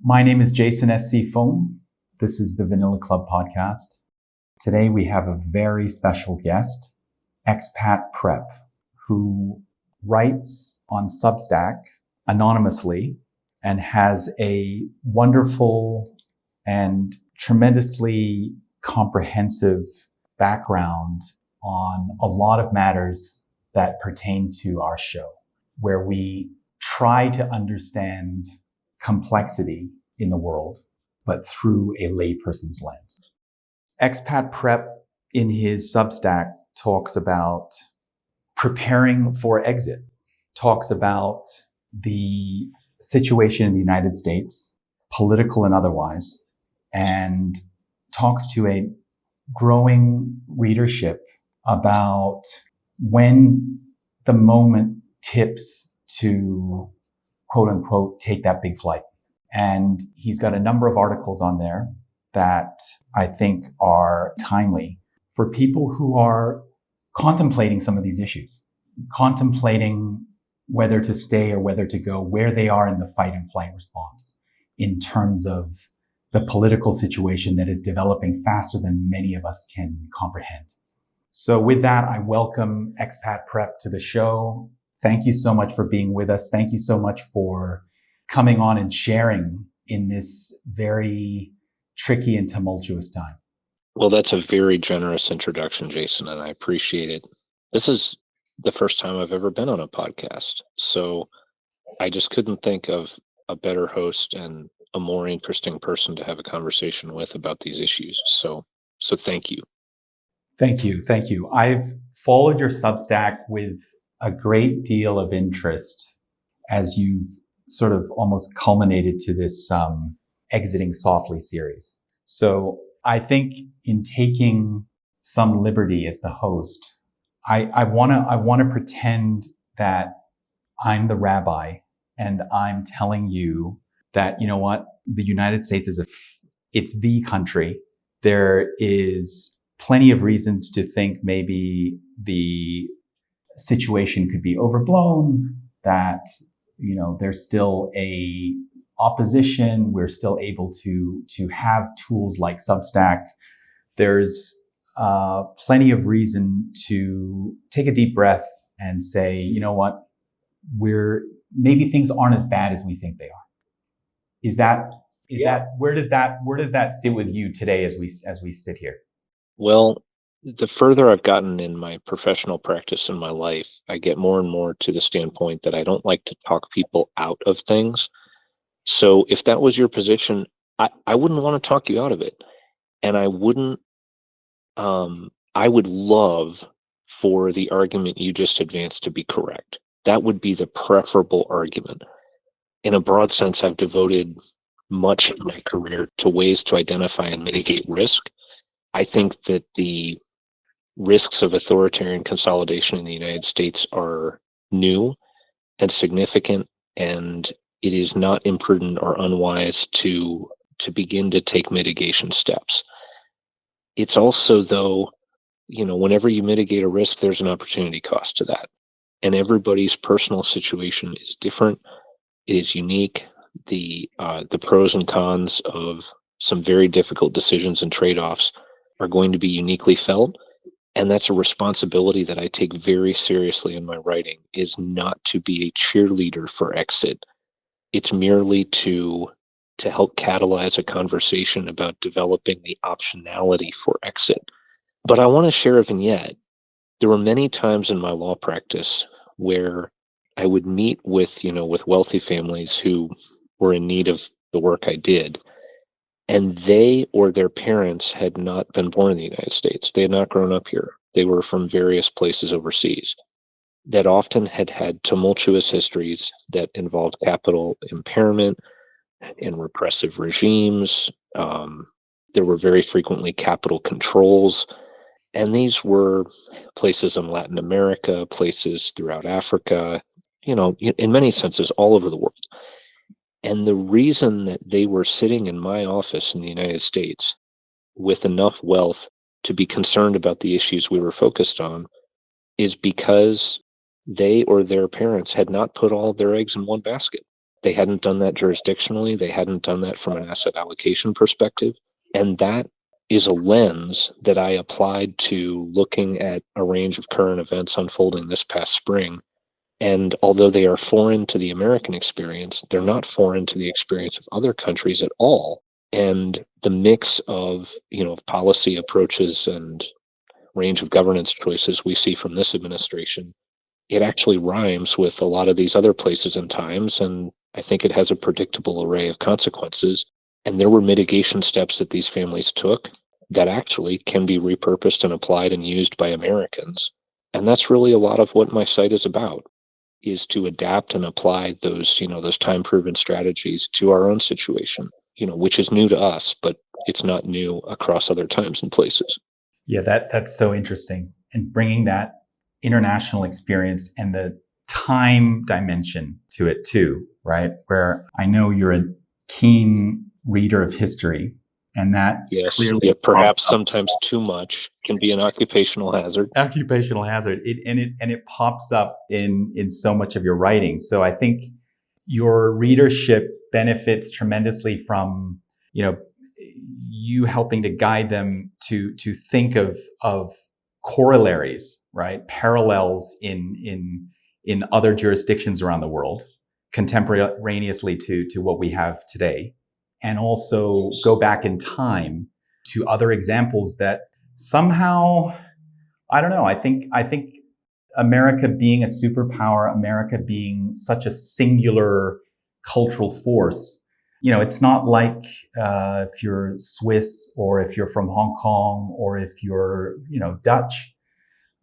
My name is Jason S.C. Foam. This is the Vanilla Club podcast. Today we have a very special guest, Expat Prep, who writes on Substack anonymously and has a wonderful and tremendously comprehensive background on a lot of matters that pertain to our show, where we try to understand complexity in the world, but through a layperson's lens. Expat Prep in his Substack talks about preparing for exit, talks about the situation in the United States, political and otherwise, and talks to a growing readership about when the moment tips to quote unquote, take that big flight. And he's got a number of articles on there that I think are timely for people who are contemplating some of these issues, contemplating whether to stay or whether to go, where they are in the fight and flight response in terms of the political situation that is developing faster than many of us can comprehend. So with that, I welcome Expat Prep to the show. Thank you so much for being with us. Thank you so much for coming on and sharing in this very tricky and tumultuous time. Well, that's a very generous introduction, Jason, and I appreciate it. This is the first time I've ever been on a podcast, so I just couldn't think of a better host and a more interesting person to have a conversation with about these issues. So thank you. Thank you. Thank you. I've followed your Substack with a great deal of interest as you've sort of almost culminated to this Exiting Softly series. So I think in taking some liberty as the host, I want to pretend that I'm the rabbi and I'm telling you that, you know what, the United States it's the country. There is plenty of reasons to think maybe the situation could be overblown, that, you know, there's still a opposition. We're still able to have tools like Substack. There's plenty of reason to take a deep breath and say, you know what, maybe things aren't as bad as we think they are. Where does that sit with you today as we sit here? Well, the further I've gotten in my professional practice in my life, I get more and more to the standpoint that I don't like to talk people out of things. So if that was your position, I wouldn't want to talk you out of it. And I would love for the argument you just advanced to be correct. That would be the preferable argument. In a broad sense, I've devoted much of my career to ways to identify and mitigate risk. I think that the risks of authoritarian consolidation in the United States are new and significant, and it is not imprudent or unwise to begin to take mitigation steps. It's also, though, whenever you mitigate a risk, there's an opportunity cost to that. And everybody's personal situation is different. It is unique. The pros and cons of some very difficult decisions and trade-offs are going to be uniquely felt. And that's a responsibility that I take very seriously in my writing, is not to be a cheerleader for exit. It's merely to help catalyze a conversation about developing the optionality for exit. But I want to share a vignette. There were many times in my law practice where I would meet with wealthy families who were in need of the work I did. And they or their parents had not been born in the United States. They had not grown up here. They were from various places overseas that often had had tumultuous histories that involved capital impairment and repressive regimes. There were very frequently capital controls. And these were places in Latin America, places throughout Africa, in many senses, all over the world. And the reason that they were sitting in my office in the United States with enough wealth to be concerned about the issues we were focused on is because they or their parents had not put all of their eggs in one basket. They hadn't done that jurisdictionally. They hadn't done that from an asset allocation perspective. And that is a lens that I applied to looking at a range of current events unfolding this past spring. And although they are foreign to the American experience, they're not foreign to the experience of other countries at all. And the mix of, of policy approaches and range of governance choices we see from this administration, it actually rhymes with a lot of these other places and times. And I think it has a predictable array of consequences. And there were mitigation steps that these families took that actually can be repurposed and applied and used by Americans. And that's really a lot of what my site is about, is to adapt and apply those, those time-proven strategies to our own situation, which is new to us, but it's not new across other times and places. Yeah, that's so interesting. And bringing that international experience and the time dimension to it too, right? Where I know you're a keen reader of history, and that clearly perhaps sometimes too much can be an occupational hazard. Occupational hazard. It pops up in so much of your writing. So I think your readership benefits tremendously from, you helping to guide them to think of corollaries, right? Parallels in other jurisdictions around the world, contemporaneously to what we have today, and also go back in time to other examples that somehow, I don't know, I think America being a superpower, America being such a singular cultural force, it's not like if you're Swiss or if you're from Hong Kong or if you're, Dutch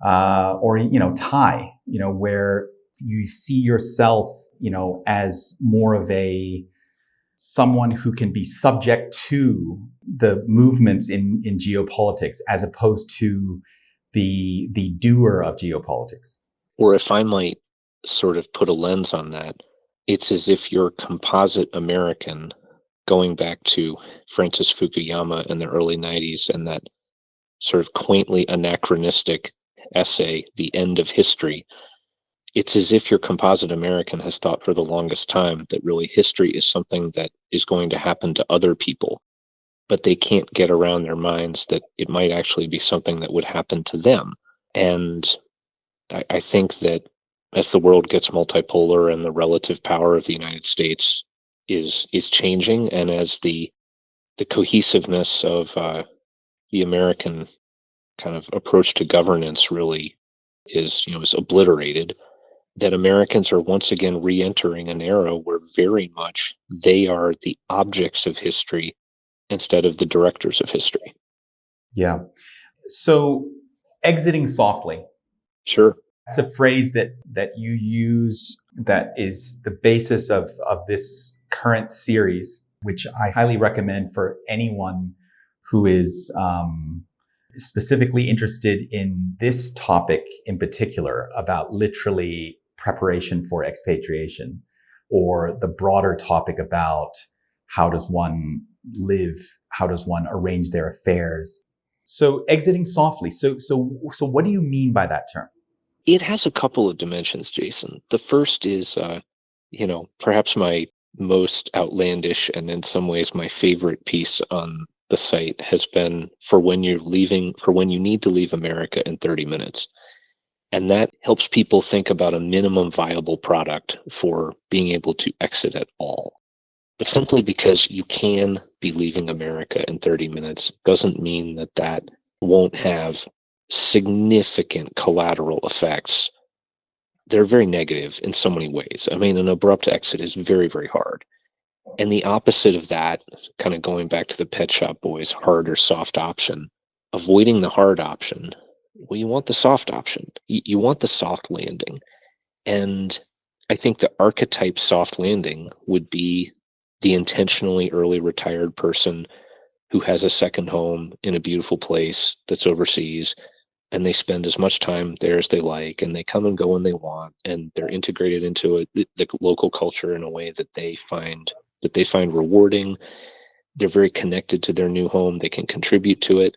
or, Thai, where you see yourself, as more of someone who can be subject to the movements in geopolitics as opposed to the doer of geopolitics. Or if I might sort of put a lens on that, it's as if you're composite American, going back to Francis Fukuyama in the early 90s and that sort of quaintly anachronistic essay, The End of History. It's as if your composite American has thought for the longest time that really history is something that is going to happen to other people, but they can't get around their minds that it might actually be something that would happen to them. And I think that as the world gets multipolar and the relative power of the United States is changing, and as the cohesiveness of the American kind of approach to governance really is obliterated, that Americans are once again re-entering an era where very much they are the objects of history instead of the directors of history. Yeah. So exiting softly. Sure. That's a phrase that you use that is the basis of this current series, which I highly recommend for anyone who is specifically interested in this topic in particular, about literally preparation for expatriation, or the broader topic about how does one live, how does one arrange their affairs. So exiting softly. So what do you mean by that term? It has a couple of dimensions, Jason. The first is, perhaps my most outlandish and in some ways my favorite piece on the site has been for when you need to leave America in 30 minutes. And that helps people think about a minimum viable product for being able to exit at all. But simply because you can be leaving America in 30 minutes doesn't mean that won't have significant collateral effects. They're very negative in so many ways. I mean, an abrupt exit is very, very hard. And the opposite of that, kind of going back to the Pet Shop Boys, hard or soft option, avoiding the hard option. Well, you want the soft option. You want the soft landing. And I think the archetype soft landing would be the intentionally early retired person who has a second home in a beautiful place that's overseas, and they spend as much time there as they like, and they come and go when they want, and they're integrated into the local culture in a way that they find rewarding. They're very connected to their new home. They can contribute to it,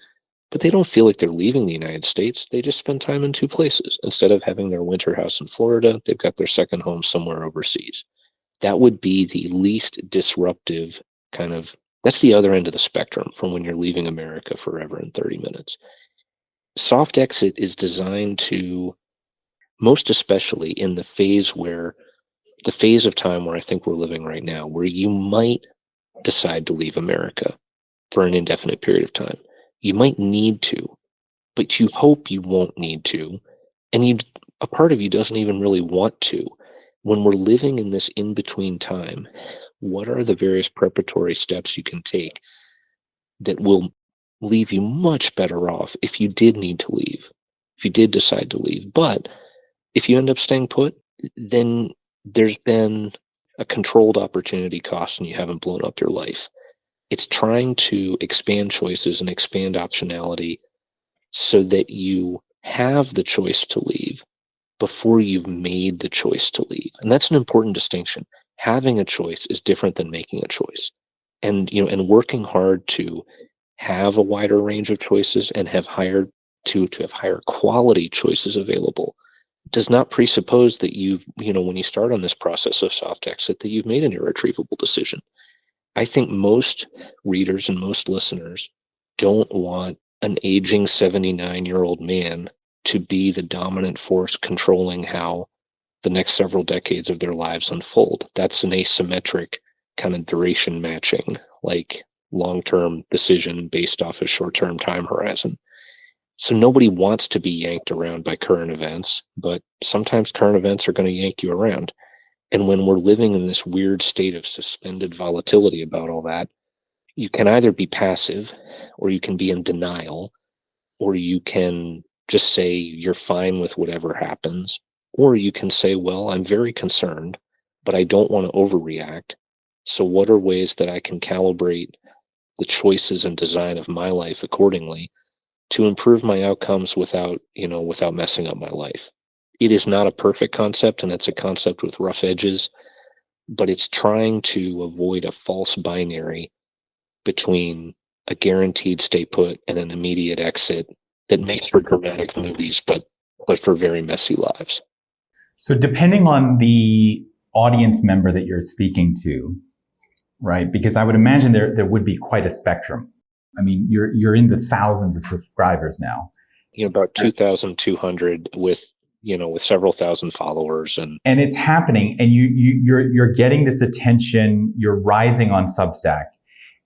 but they don't feel like they're leaving the United States. They just spend time in two places. Instead of having their winter house in Florida, they've got their second home somewhere overseas. That would be the least disruptive that's the other end of the spectrum from when you're leaving America forever in 30 minutes. Soft exit is designed to, most especially in the phase of time where I think we're living right now, where you might decide to leave America for an indefinite period of time. You might need to, but you hope you won't need to. And a part of you doesn't even really want to. When we're living in this in-between time, what are the various preparatory steps you can take that will leave you much better off if you did need to leave, if you did decide to leave? But if you end up staying put, then there's been a controlled opportunity cost and you haven't blown up your life. It's trying to expand choices and expand optionality so that you have the choice to leave before you've made the choice to leave. And that's an important distinction. Having a choice is different than making a choice. And working hard to have a wider range of choices and have higher quality choices available does not presuppose that when you start on this process of soft exit, that you've made an irretrievable decision. I think most readers and most listeners don't want an aging 79-year-old man to be the dominant force controlling how the next several decades of their lives unfold. That's an asymmetric kind of duration matching, like long-term decision based off a short-term time horizon. So nobody wants to be yanked around by current events, but sometimes current events are going to yank you around. And when we're living in this weird state of suspended volatility about all that, you can either be passive or you can be in denial, or you can just say you're fine with whatever happens, or you can say, well, I'm very concerned, but I don't want to overreact. So what are ways that I can calibrate the choices and design of my life accordingly to improve my outcomes without messing up my life? It is not a perfect concept, and it's a concept with rough edges, but it's trying to avoid a false binary between a guaranteed stay put and an immediate exit that makes for dramatic movies, but for very messy lives. So depending on the audience member that you're speaking to, right? Because I would imagine there would be quite a spectrum. I mean, you're in the thousands of subscribers now. About 2,200 with several thousand followers, and it's happening, and you're getting this attention. You're rising on Substack,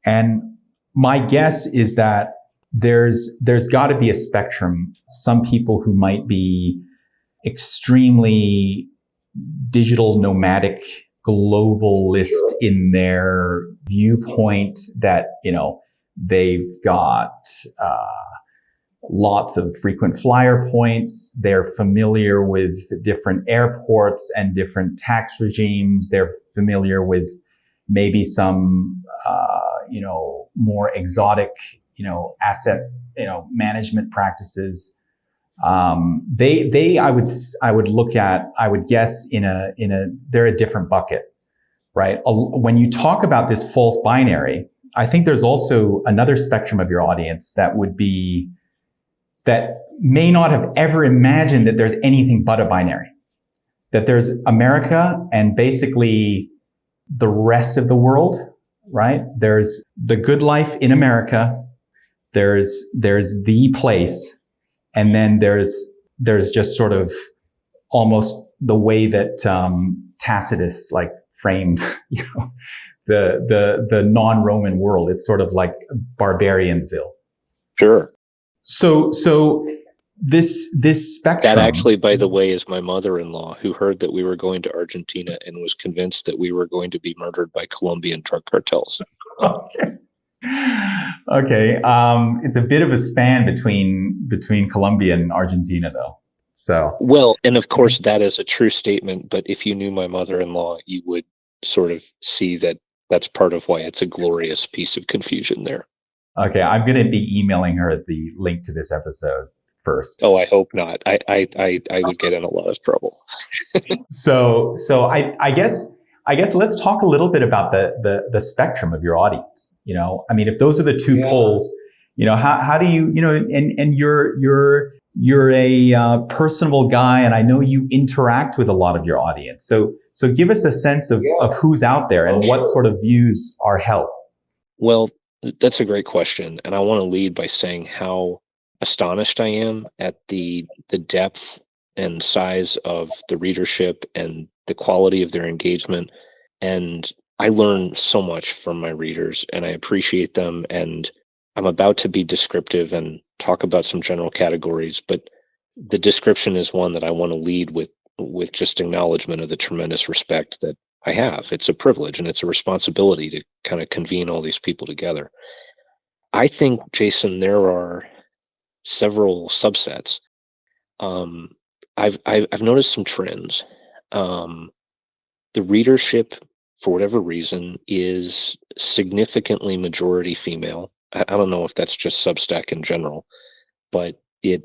and my guess is that there's got to be a spectrum. Some people who might be extremely digital nomadic globalist in their viewpoint, that they've got lots of frequent flyer points. They're familiar with different airports and different tax regimes. They're familiar with maybe some more exotic asset management practices. I would guess they're a different bucket, right? When you talk about this false binary, I think there's also another spectrum of your audience that may not have ever imagined that there's anything but a binary, that there's America and basically the rest of the world, right? There's the good life in America. There's the place. And then there's just sort of almost the way that Tacitus framed, the non-Roman world. It's sort of like Barbariansville. Sure. So this spectrum. That actually, by the way, is my mother-in-law, who heard that we were going to Argentina and was convinced that we were going to be murdered by Colombian drug cartels. Okay. It's a bit of a span between Colombia and Argentina, though. So well, and of course that is a true statement. But if you knew my mother-in-law, you would sort of see that that's part of why it's a glorious piece of confusion there. Okay, I'm going to be emailing her the link to this episode first. Oh, I hope not. I would get in a lot of trouble. So I guess let's talk a little bit about the spectrum of your audience. I mean, if those are the two poles, how do you, and you're a personable guy, and I know you interact with a lot of your audience. So So give us a sense of who's out there and what sort of views are held. Well, that's a great question. And I want to lead by saying how astonished I am at the depth and size of the readership and the quality of their engagement. And I learn so much from my readers, and I appreciate them. And I'm about to be descriptive and talk about some general categories, but the description is one that I want to lead with just acknowledgement of the tremendous respect that I have. It's a privilege and it's a responsibility to kind of convene all these people together. I think, Jason, there are several subsets. I've noticed some trends. The readership, for whatever reason, is significantly majority female. I don't know if that's just Substack in general, but it,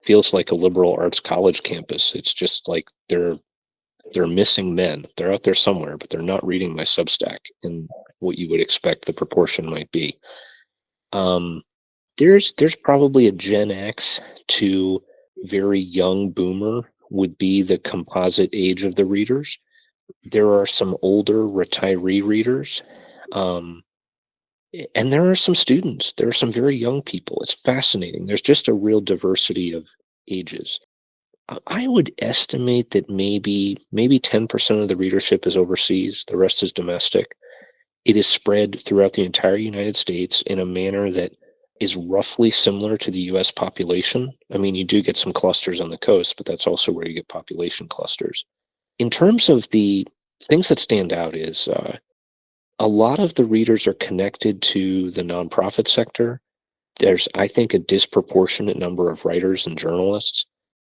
feels like a liberal arts college campus. It's just like they're missing men. They're out there somewhere, but they're not reading my Substack in what you would expect the proportion might be. There's probably a Gen X to very young boomer would be the composite age of the readers. There are some older retiree readers. And there are some students. There are some very young people. It's fascinating. There's just a real diversity of ages. I would estimate that maybe 10% of the readership is overseas. The rest is domestic. It is spread throughout the entire United States in a manner that is roughly similar to the US population. I mean, you do get some clusters on the coast, but that's also where you get population clusters. In terms of the things that stand out is a lot of the readers are connected to the nonprofit sector. There's, I think, a disproportionate number of writers and journalists.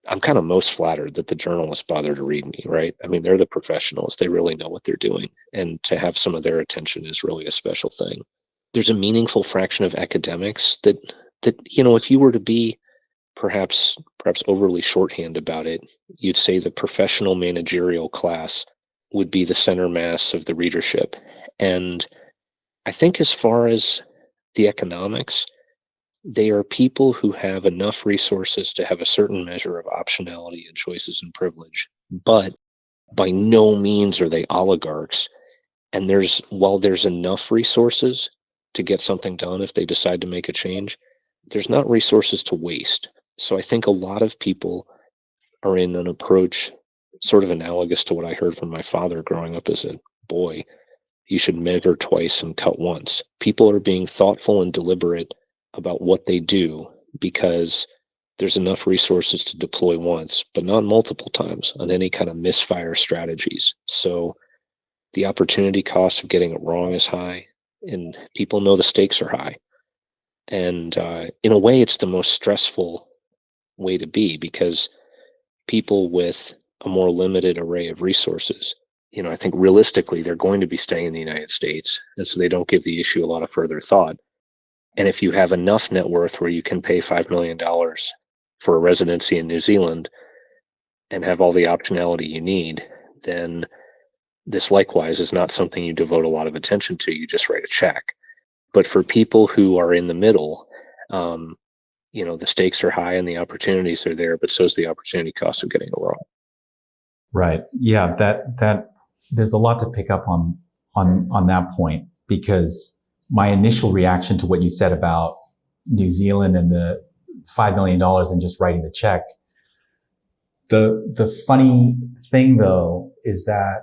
I'm kind of most flattered that the journalists bother to read me, right? I mean, they're the professionals. They really know what they're doing. And to have some of their attention is really a special thing. There's a meaningful fraction of academics that if you were to be perhaps overly shorthand about it, you'd say the professional managerial class would be the center mass of the readership. And I think as far as the economics, they are people who have enough resources to have a certain measure of optionality and choices and privilege, but by no means are they oligarchs. And while there's enough resources to get something done if they decide to make a change, there's not resources to waste. So I think a lot of people are in an approach sort of analogous to what I heard from my father growing up as a boy. You should measure twice and cut once. People are being thoughtful and deliberate about what they do because there's enough resources to deploy once, but not multiple times on any kind of misfire strategies. So the opportunity cost of getting it wrong is high, and people know the stakes are high. And in a way, it's the most stressful way to be because people with a more limited array of resources, I think realistically, they're going to be staying in the United States. And so they don't give the issue a lot of further thought. And if you have enough net worth where you can pay $5 million for a residency in New Zealand and have all the optionality you need, then this likewise is not something you devote a lot of attention to. You just write a check. But for people who are in the middle, the stakes are high and the opportunities are there, but so is the opportunity cost of getting it wrong. Right. Yeah. That there's a lot to pick up on that point, because my initial reaction to what you said about New Zealand and the $5 million and just writing the check. The funny thing though, is that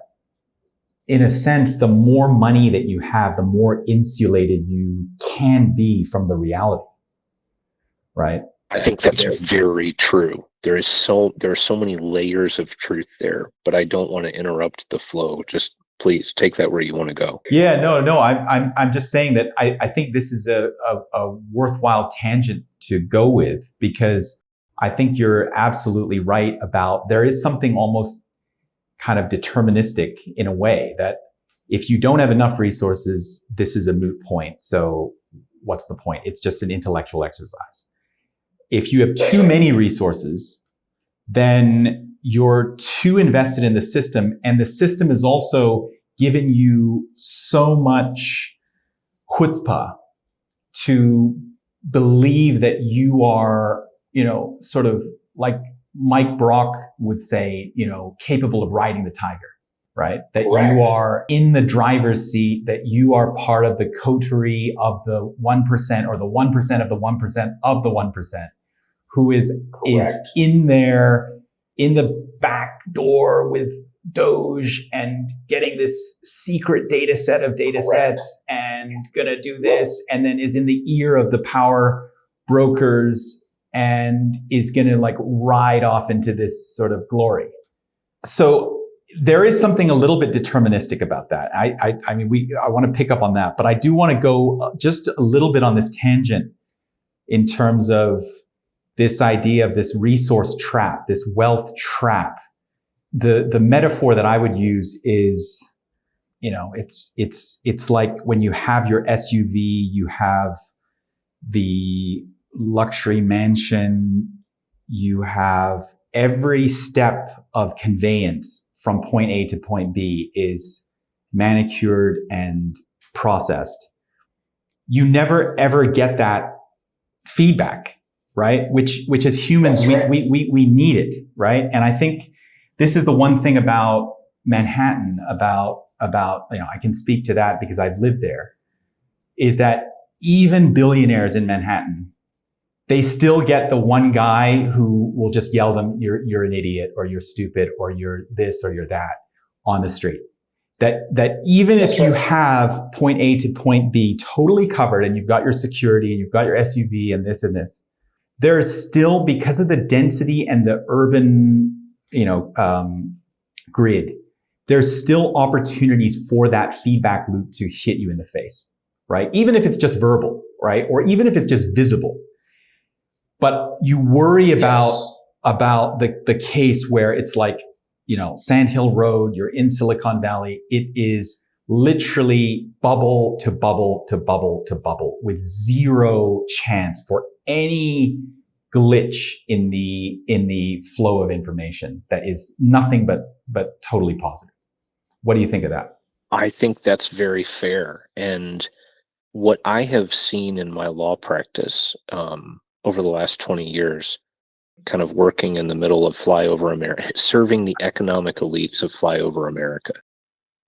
in a sense, the more money that you have, the more insulated you can be from the reality. Right. I think that's very true. There are so many layers of truth there, but I don't want to interrupt the flow. Just please take that where you want to go. Yeah, no. I'm just saying that I think this is a worthwhile tangent to go with, because I think you're absolutely right about there is something almost kind of deterministic in a way that if you don't have enough resources, this is a moot point. So what's the point? It's just an intellectual exercise. If you have too many resources, then you're too invested in the system, and the system is also given you so much chutzpah to believe that you are, sort of like Mike Brock would say, capable of riding the tiger. right? That you are in the driver's seat, that you are part of the coterie of the 1% or the 1% of the 1% of the 1% who is in there in the back door with Doge and getting this secret data set of data sets and gonna do this, and then is in the ear of the power brokers and is gonna like ride off into this sort of glory. So there is something a little bit deterministic about that. I want to pick up on that, but I do want to go just a little bit on this tangent in terms of this idea of this resource trap, this wealth trap. The metaphor that I would use is, it's like when you have your SUV, you have the luxury mansion, you have every step of conveyance from point A to point B is manicured and processed. You never ever get that feedback, right? Which as humans, we need it, right? And I think this is the one thing about Manhattan, about, I can speak to that because I've lived there, is that even billionaires in Manhattan, they still get the one guy who will just yell them, you're an idiot, or you're stupid, or you're this, or you're that on the street. That even if you have point A to point B totally covered and you've got your security and you've got your SUV and this, there is still, because of the density and the urban, grid, there's still opportunities for that feedback loop to hit you in the face, right? Even if it's just verbal, right? Or even if it's just visible. But you worry about the case where it's like, Sand Hill Road, you're in Silicon Valley. It is literally bubble to bubble to bubble to bubble with zero chance for any glitch in the flow of information that is nothing but totally positive. What do you think of that? I think that's very fair. And what I have seen in my law practice over the last 20 years, kind of working in the middle of flyover America, serving the economic elites of flyover America.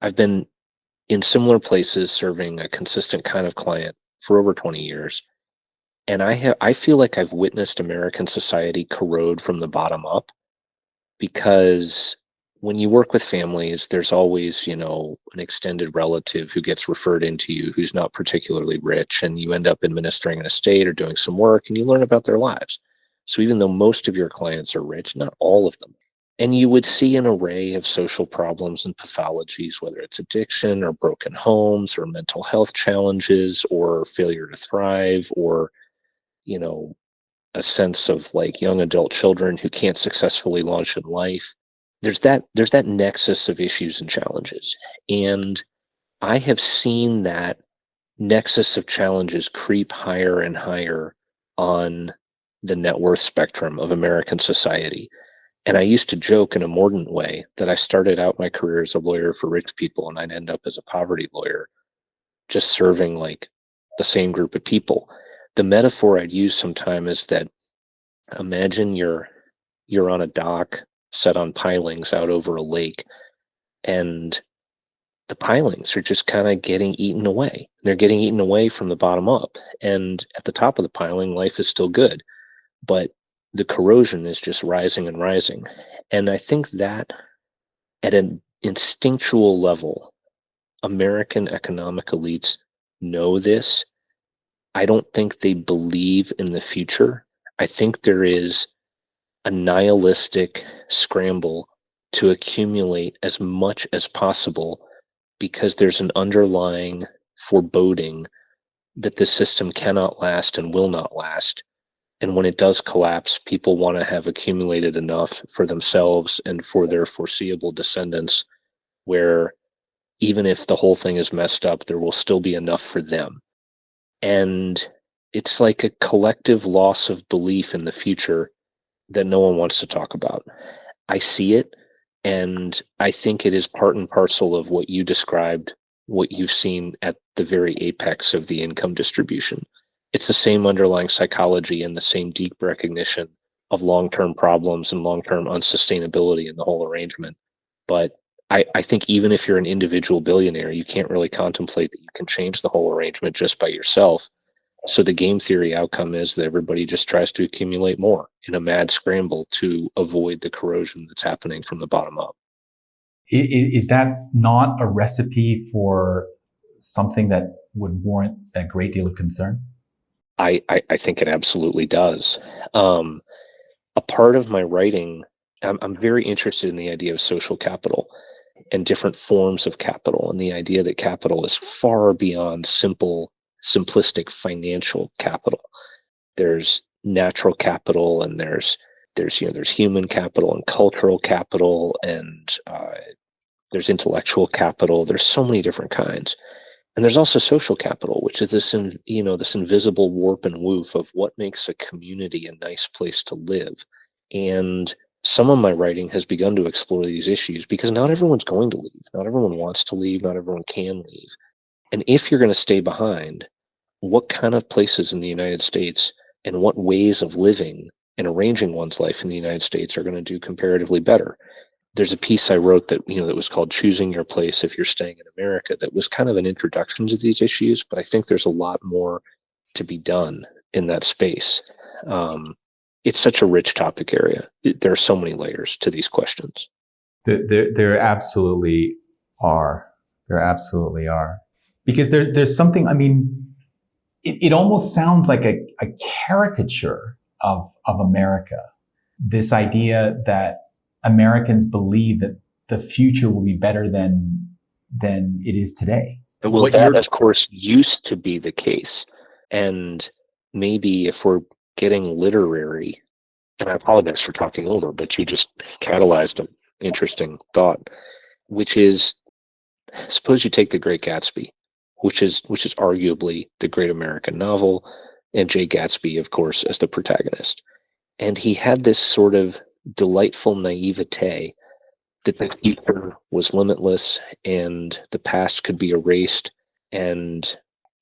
I've been in similar places serving a consistent kind of client for over 20 years. And I feel like I've witnessed American society corrode from the bottom up, because when you work with families, there's always, an extended relative who gets referred into you who's not particularly rich, and you end up administering an estate or doing some work and you learn about their lives. So even though most of your clients are rich, not all of them. And you would see an array of social problems and pathologies, whether it's addiction or broken homes or mental health challenges or failure to thrive, or, a sense of like young adult children who can't successfully launch in life. There's that nexus of issues and challenges. And I have seen that nexus of challenges creep higher and higher on the net worth spectrum of American society. And I used to joke in a mordant way that I started out my career as a lawyer for rich people, and I'd end up as a poverty lawyer, just serving like the same group of people. The metaphor I'd use sometime is that imagine you're on a dock set on pilings out over a lake, and the pilings are just kind of getting eaten away. They're getting eaten away from the bottom up. And at the top of the piling, life is still good, but the corrosion is just rising and rising. And I think that at an instinctual level, American economic elites know this. I don't think they believe in the future. I think there is a nihilistic scramble to accumulate as much as possible, because there's an underlying foreboding that the system cannot last and will not last. And when it does collapse, people want to have accumulated enough for themselves and for their foreseeable descendants, where even if the whole thing is messed up, there will still be enough for them. And it's like a collective loss of belief in the future that no one wants to talk about. I see it, and I think it is part and parcel of what you described, what you've seen at the very apex of the income distribution. It's the same underlying psychology and the same deep recognition of long-term problems and long-term unsustainability in the whole arrangement. But I think even if you're an individual billionaire, you can't really contemplate that you can change the whole arrangement just by yourself. So the game theory outcome is that everybody just tries to accumulate more in a mad scramble to avoid the corrosion that's happening from the bottom up. Is that not a recipe for something that would warrant a great deal of concern? I think it absolutely does. A part of my writing, I'm very interested in the idea of social capital and different forms of capital, and the idea that capital is far beyond simplistic financial capital. There's natural capital, and there's human capital and cultural capital, and there's intellectual capital. There's so many different kinds. And there's also social capital, which is this invisible warp and woof of what makes a community a nice place to live. And some of my writing has begun to explore these issues because not everyone's going to leave. Not everyone wants to leave. Not everyone can leave. And if you're going to stay behind, what kind of places in the United States and what ways of living and arranging one's life in the United States are going to do comparatively better? There's a piece I wrote that was called Choosing Your Place If You're Staying in America, that was kind of an introduction to these issues, but I think there's a lot more to be done in that space. It's such a rich topic area. There are so many layers to these questions. There absolutely are. There absolutely are. Because there's something, it almost sounds like a caricature of America. This idea that Americans believe that the future will be better than it is today. Well, that, of course, used to be the case. And maybe if we're getting literary, and I apologize for talking over, but you just catalyzed an interesting thought, which is, suppose you take The Great Gatsby, which is arguably the great American novel, and Jay Gatsby, of course, as the protagonist. And he had this sort of delightful naivete that the future was limitless and the past could be erased and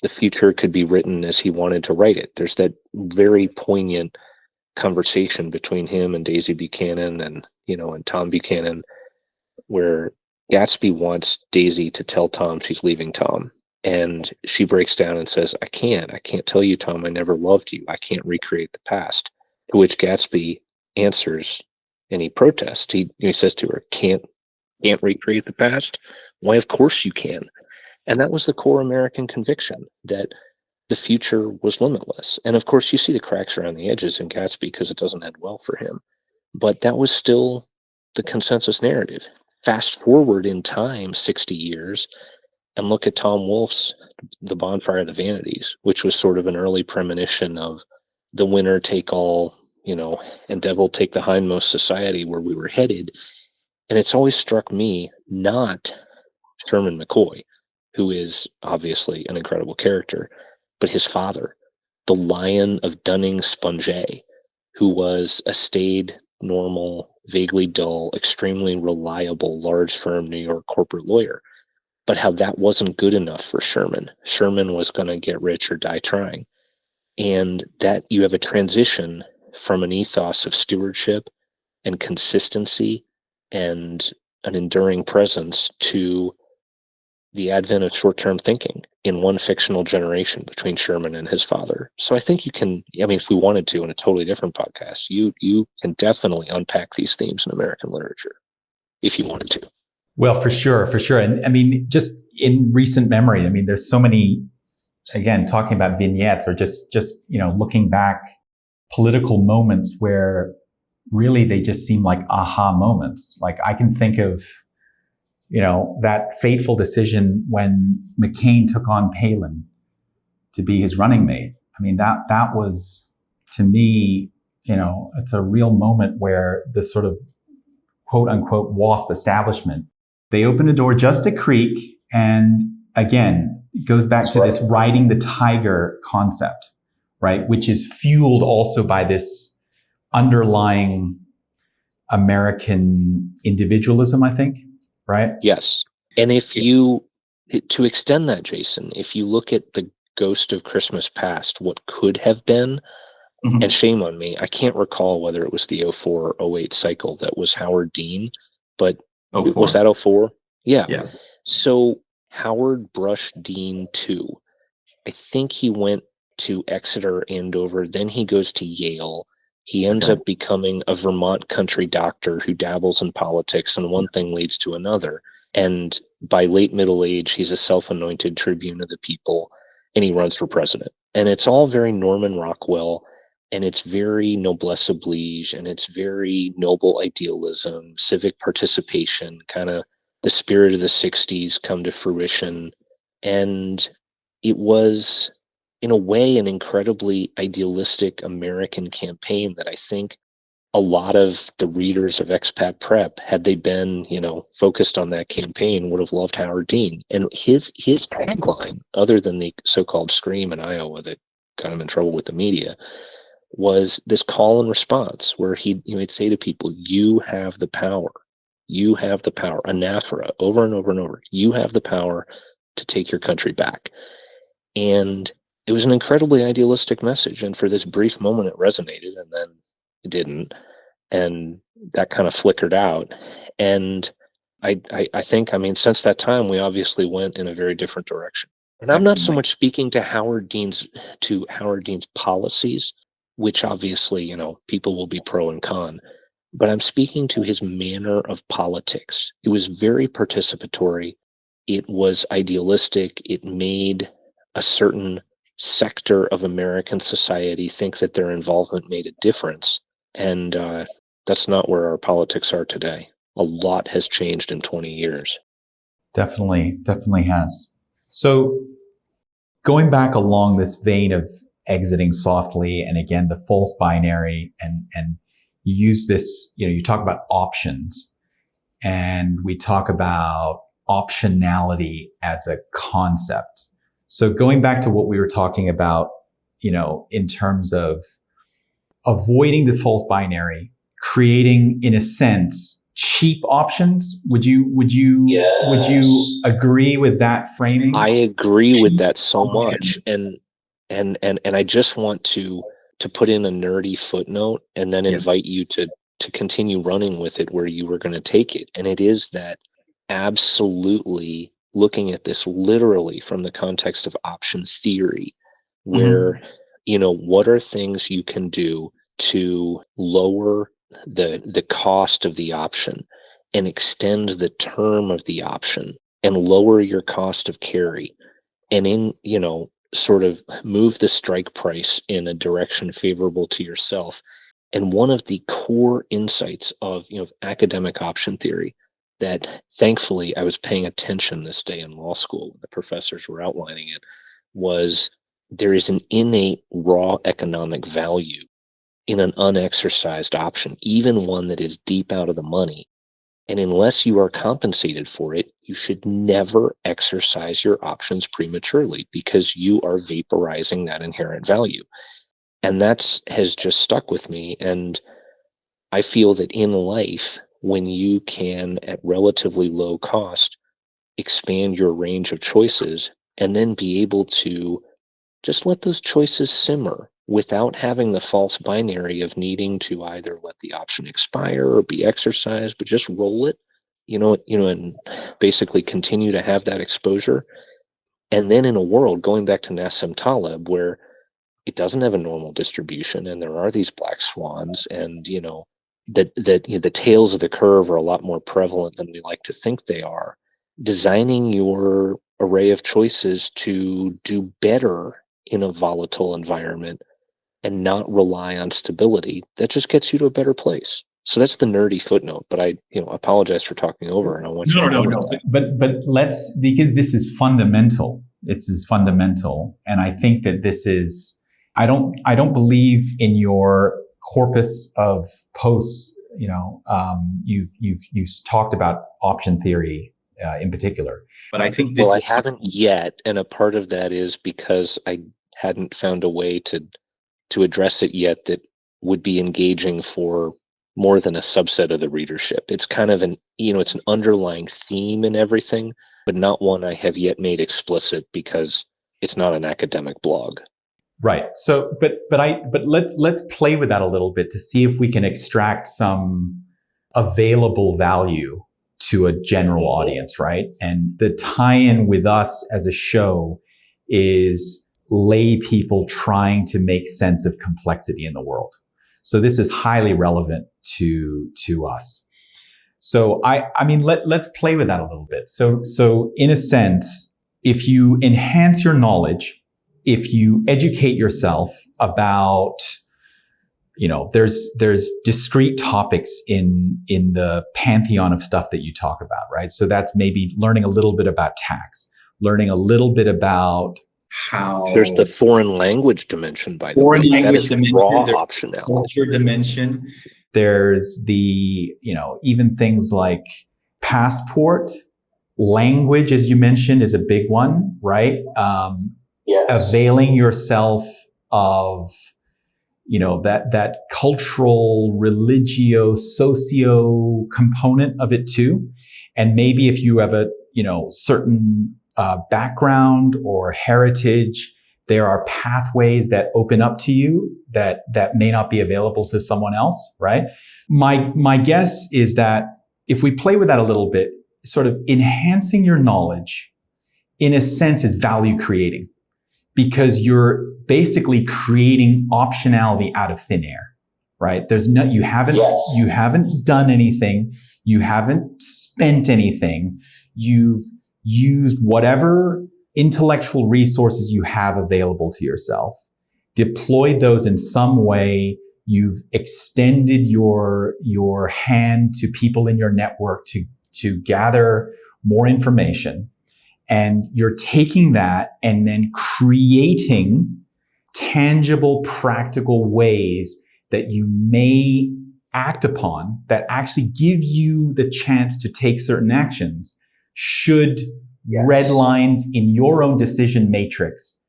the future could be written as he wanted to write it. There's that very poignant conversation between him and Daisy Buchanan and Tom Buchanan, where Gatsby wants Daisy to tell Tom she's leaving Tom. And she breaks down and says, I can't tell you, Tom, I never loved you. I can't recreate the past. To which Gatsby answers, and he protests. He says to her, can't recreate the past? Why, of course you can. And that was the core American conviction, that the future was limitless. And of course, you see the cracks around the edges in Gatsby because it doesn't end well for him. But that was still the consensus narrative. Fast forward in time 60 years and look at Tom Wolfe's The Bonfire of the Vanities, which was sort of an early premonition of the winner take all, and devil take the hindmost society where we were headed. And it's always struck me, not Sherman McCoy, who is obviously an incredible character, but his father, the Lion of Dunning-Spongea, who was a staid, normal, vaguely dull, extremely reliable, large firm New York corporate lawyer. But how that wasn't good enough for Sherman. Sherman was going to get rich or die trying. And that you have a transition from an ethos of stewardship and consistency and an enduring presence to the advent of short-term thinking in one fictional generation between Sherman and his father. So I think you can, if we wanted to in a totally different podcast, you can definitely unpack these themes in American literature if you wanted to. Well, for sure. And just in recent memory, there's so many, again, talking about vignettes or just looking back, political moments where really they just seem like aha moments. Like I can think of, that fateful decision when McCain took on Palin to be his running mate. That was, to me, it's a real moment where this sort of quote unquote WASP establishment, they opened a door just a creak. And again, it goes back to this riding the tiger concept, right? Which is fueled also by this underlying American individualism, I think, right? Yes. And to extend that, Jason, if you look at the Ghost of Christmas Past, what could have been, and shame on me, I can't recall whether it was the 04 or 08 cycle that was Howard Dean, but Oh, Was that 04? Yeah. Yeah. So Howard brushed Dean too. I think he went to Exeter, Andover, then he goes to Yale. He ends up becoming a Vermont country doctor who dabbles in politics, and one thing leads to another. And by late middle age, he's a self-anointed tribune of the people, and he runs for president. And it's all very Norman Rockwell, and it's very noblesse oblige, and it's very noble idealism, civic participation, kind of the spirit of the 60s come to fruition. And it was, in a way, an incredibly idealistic American campaign that I think a lot of the readers of Expat Prep, had they been, focused on that campaign, would have loved Howard Dean. And his tagline, other than the so-called scream in Iowa that got him in trouble with the media, was this call and response where he'd say to people, "You have the power. You have the power." Anaphora, over and over and over. "You have the power to take your country back." And it was an incredibly idealistic message. And for this brief moment, it resonated, and then it didn't. And that kind of flickered out. And I think, since that time, we obviously went in a very different direction. And I'm not so much speaking to Howard Dean's policies, which obviously, people will be pro and con, but I'm speaking to his manner of politics. It was very participatory. It was idealistic. It made a certain sector of American society think that their involvement made a difference. And that's not where our politics are today. A lot has changed in 20 years. Definitely has. So going back along this vein of exiting softly, and again, the false binary, and you use this, you talk about options, and we talk about optionality as a concept. So going back to what we were talking about, in terms of avoiding the false binary, creating, in a sense, cheap options. Would you agree with that framing? I agree with that so much. And I just want to put in a nerdy footnote and then invite you to continue running with it where you were going to take it. And it is that absolutely looking at this literally from the context of option theory, where, what are things you can do to lower the cost of the option and extend the term of the option and lower your cost of carry, and sort of move the strike price in a direction favorable to yourself. And one of the core insights of academic option theory that thankfully I was paying attention this day in law school when the professors were outlining it was there is an innate raw economic value in an unexercised option, even one that is deep out of the money. And unless you are compensated for it, you should never exercise your options prematurely, because you are vaporizing that inherent value. And has just stuck with me. And I feel that in life, when you can, at relatively low cost, expand your range of choices and then be able to just let those choices simmer without having the false binary of needing to either let the option expire or be exercised, but just roll it, and basically continue to have that exposure. And then in a world, going back to Nassim Taleb, where it doesn't have a normal distribution and there are these black swans, and that the tails of the curve are a lot more prevalent than we like to think they are. Designing your array of choices to do better in a volatile environment and not rely on stability, that just gets you to a better place. So that's the nerdy footnote, but I apologize for talking over, and I want you to know. But let's, because this is fundamental. It's fundamental, and I think that this is. I don't believe in your corpus of posts. You've talked about option theory in particular, but I think this. Well, I haven't yet, and a part of that is because I hadn't found a way to address it yet that would be engaging for more than a subset of the readership. It's kind of it's an underlying theme in everything, but not one I have yet made explicit because it's not an academic blog. Right. So, but let's play with that a little bit to see if we can extract some available value to a general audience, right? And the tie-in with us as a show is lay people trying to make sense of complexity in the world. So this is highly relevant to us. So I mean, let's play with that a little bit. So in a sense, if you enhance your knowledge, if you educate yourself about, there's discrete topics in the pantheon of stuff that you talk about, right? So that's maybe learning a little bit about tax, learning a little bit about how there's the foreign language dimension, by the way. That is raw optionality. Culture dimension. There's the, even things like passport, language, as you mentioned, is a big one, right? Yes. Availing yourself of, that cultural, religio, socio component of it too. And maybe if you have a, certain background or heritage, there are pathways that open up to you that may not be available to someone else, right? My guess is that if we play with that a little bit, sort of enhancing your knowledge, in a sense, is value creating, because you're basically creating optionality out of thin air, right? You haven't done anything, you haven't spent anything, you've used whatever intellectual resources you have available to yourself, deployed those in some way. You've extended your hand to people in your network to gather more information. And you're taking that and then creating tangible, practical ways that you may act upon that actually give you the chance to take certain actions should red lines in your own decision matrix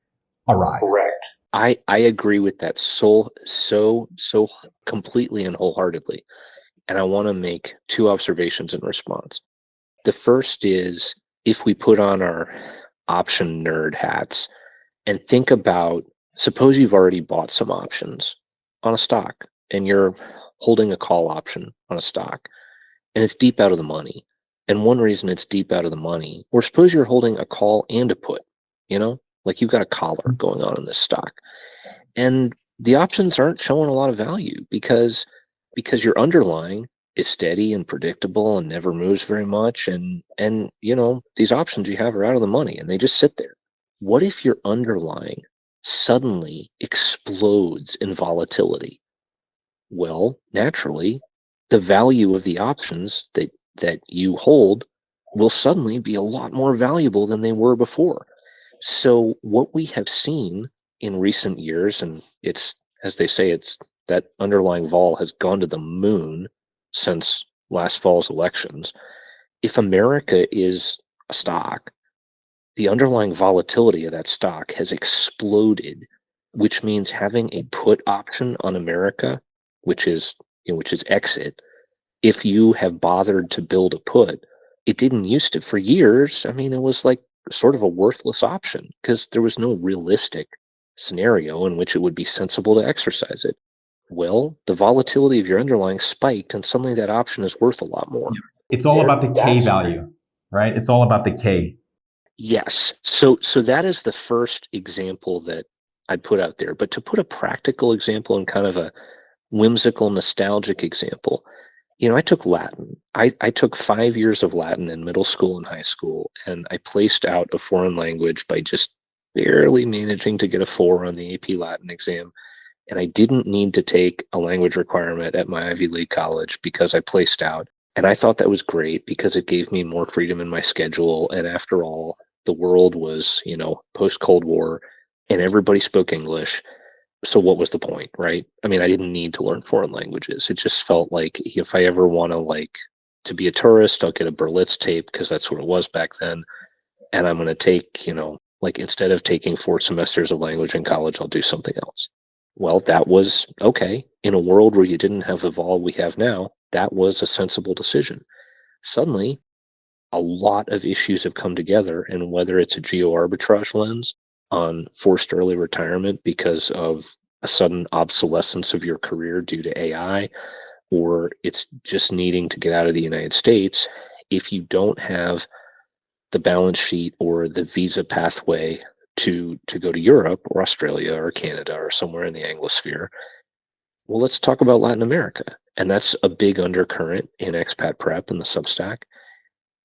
arrive. Correct. I agree with that so completely and wholeheartedly. And I want to make two observations in response. The first is, if we put on our option nerd hats and think about, suppose you've already bought some options on a stock and you're holding a call option on a stock and it's deep out of the money. And one reason it's deep out of the money, or suppose you're holding a call and a put, like you've got a collar going on in this stock. And the options aren't showing a lot of value because your underlying is steady and predictable and never moves very much. And these options you have are out of the money and they just sit there. What if your underlying suddenly explodes in volatility? Well, naturally, the value of the options that you hold will suddenly be a lot more valuable than they were before. So what we have seen in recent years, and it's, as they say, it's that underlying vol has gone to the moon since last fall's elections. If America is a stock, the underlying volatility of that stock has exploded, which means having a put option on America, which is exit. If you have bothered to build a put, it didn't used to. For years, it was like sort of a worthless option because there was no realistic scenario in which it would be sensible to exercise it. Well, the volatility of your underlying spiked and suddenly that option is worth a lot more. It's all about the K value, right? It's all about the K. Yes. So that is the first example that I'd put out there. But to put a practical example and kind of a whimsical, nostalgic example, I took Latin. I took 5 years of Latin in middle school and high school, and I placed out a foreign language by just barely managing to get a 4 on the AP Latin exam. And I didn't need to take a language requirement at my Ivy League college because I placed out. And I thought that was great because it gave me more freedom in my schedule. And after all, the world was, post-Cold War and everybody spoke English. So what was the point, right? I didn't need to learn foreign languages. It just felt like if I ever want to be a tourist, I'll get a Berlitz tape because that's what it was back then. And I'm going to take, instead of taking 4 semesters of language in college, I'll do something else. Well, that was okay. In a world where you didn't have the vol we have now, that was a sensible decision. Suddenly, a lot of issues have come together, and whether it's a geo-arbitrage lens on forced early retirement because of a sudden obsolescence of your career due to AI, or it's just needing to get out of the United States, if you don't have the balance sheet or the visa pathway to go to Europe or Australia or Canada or somewhere in the Anglosphere, well, let's talk about Latin America. And that's a big undercurrent in Expat Prep and the Substack.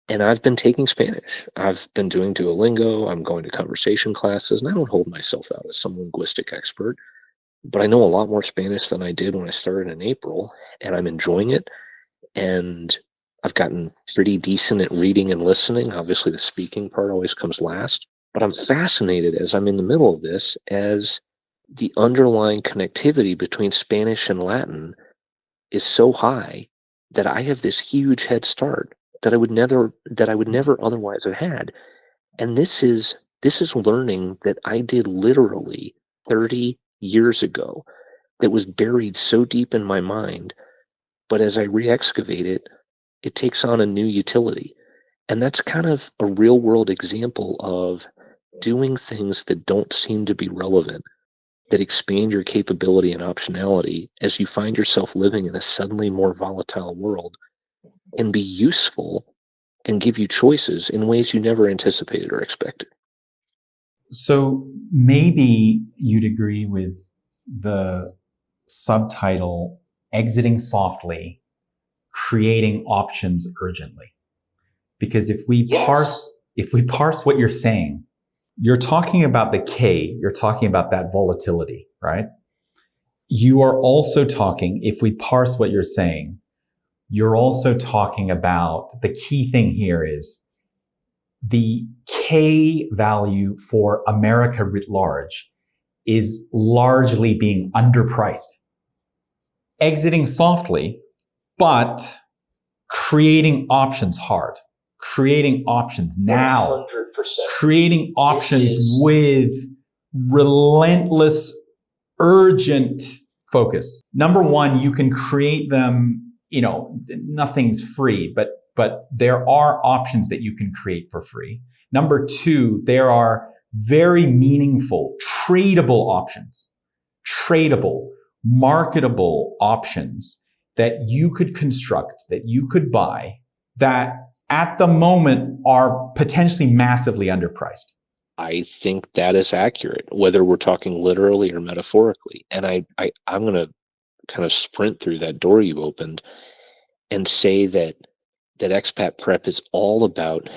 And I've been taking Spanish. I've been doing Duolingo. I'm going to conversation classes, and I don't hold myself out as some linguistic expert, but I know a lot more Spanish than I did when I started in April, and I'm enjoying it. And I've gotten pretty decent at reading and listening. Obviously, the speaking part always comes last, but I'm fascinated as I'm in the middle of this as the underlying connectivity between Spanish and Latin is so high that I have this huge head start that I would never otherwise have had. And this is learning that I did literally 30 years ago that was buried so deep in my mind, but as I re-excavate it, it takes on a new utility. And that's kind of a real world example of doing things that don't seem to be relevant, that expand your capability and optionality as you find yourself living in a suddenly more volatile world, and be useful and give you choices in ways you never anticipated or expected. So maybe you'd agree with the subtitle, Exiting Softly, Creating Options Urgently. Because if we parse what you're saying, you're talking about the K, you're talking about that volatility, right? You are also talking, if we parse what you're saying, you're also talking about the key thing here is the K value for America writ large is largely being underpriced. Exiting softly, but creating options hard, creating options now, 100%. creating options with relentless, urgent focus. Number one, you can create them, nothing's free, but there are options that you can create for free. Number two, there are very meaningful, tradable options, tradable, marketable options that you could construct, that you could buy, that at the moment are potentially massively underpriced. I think that is accurate, whether we're talking literally or metaphorically. And I'm going to kind of sprint through that door you opened and say that Expat Prep is all about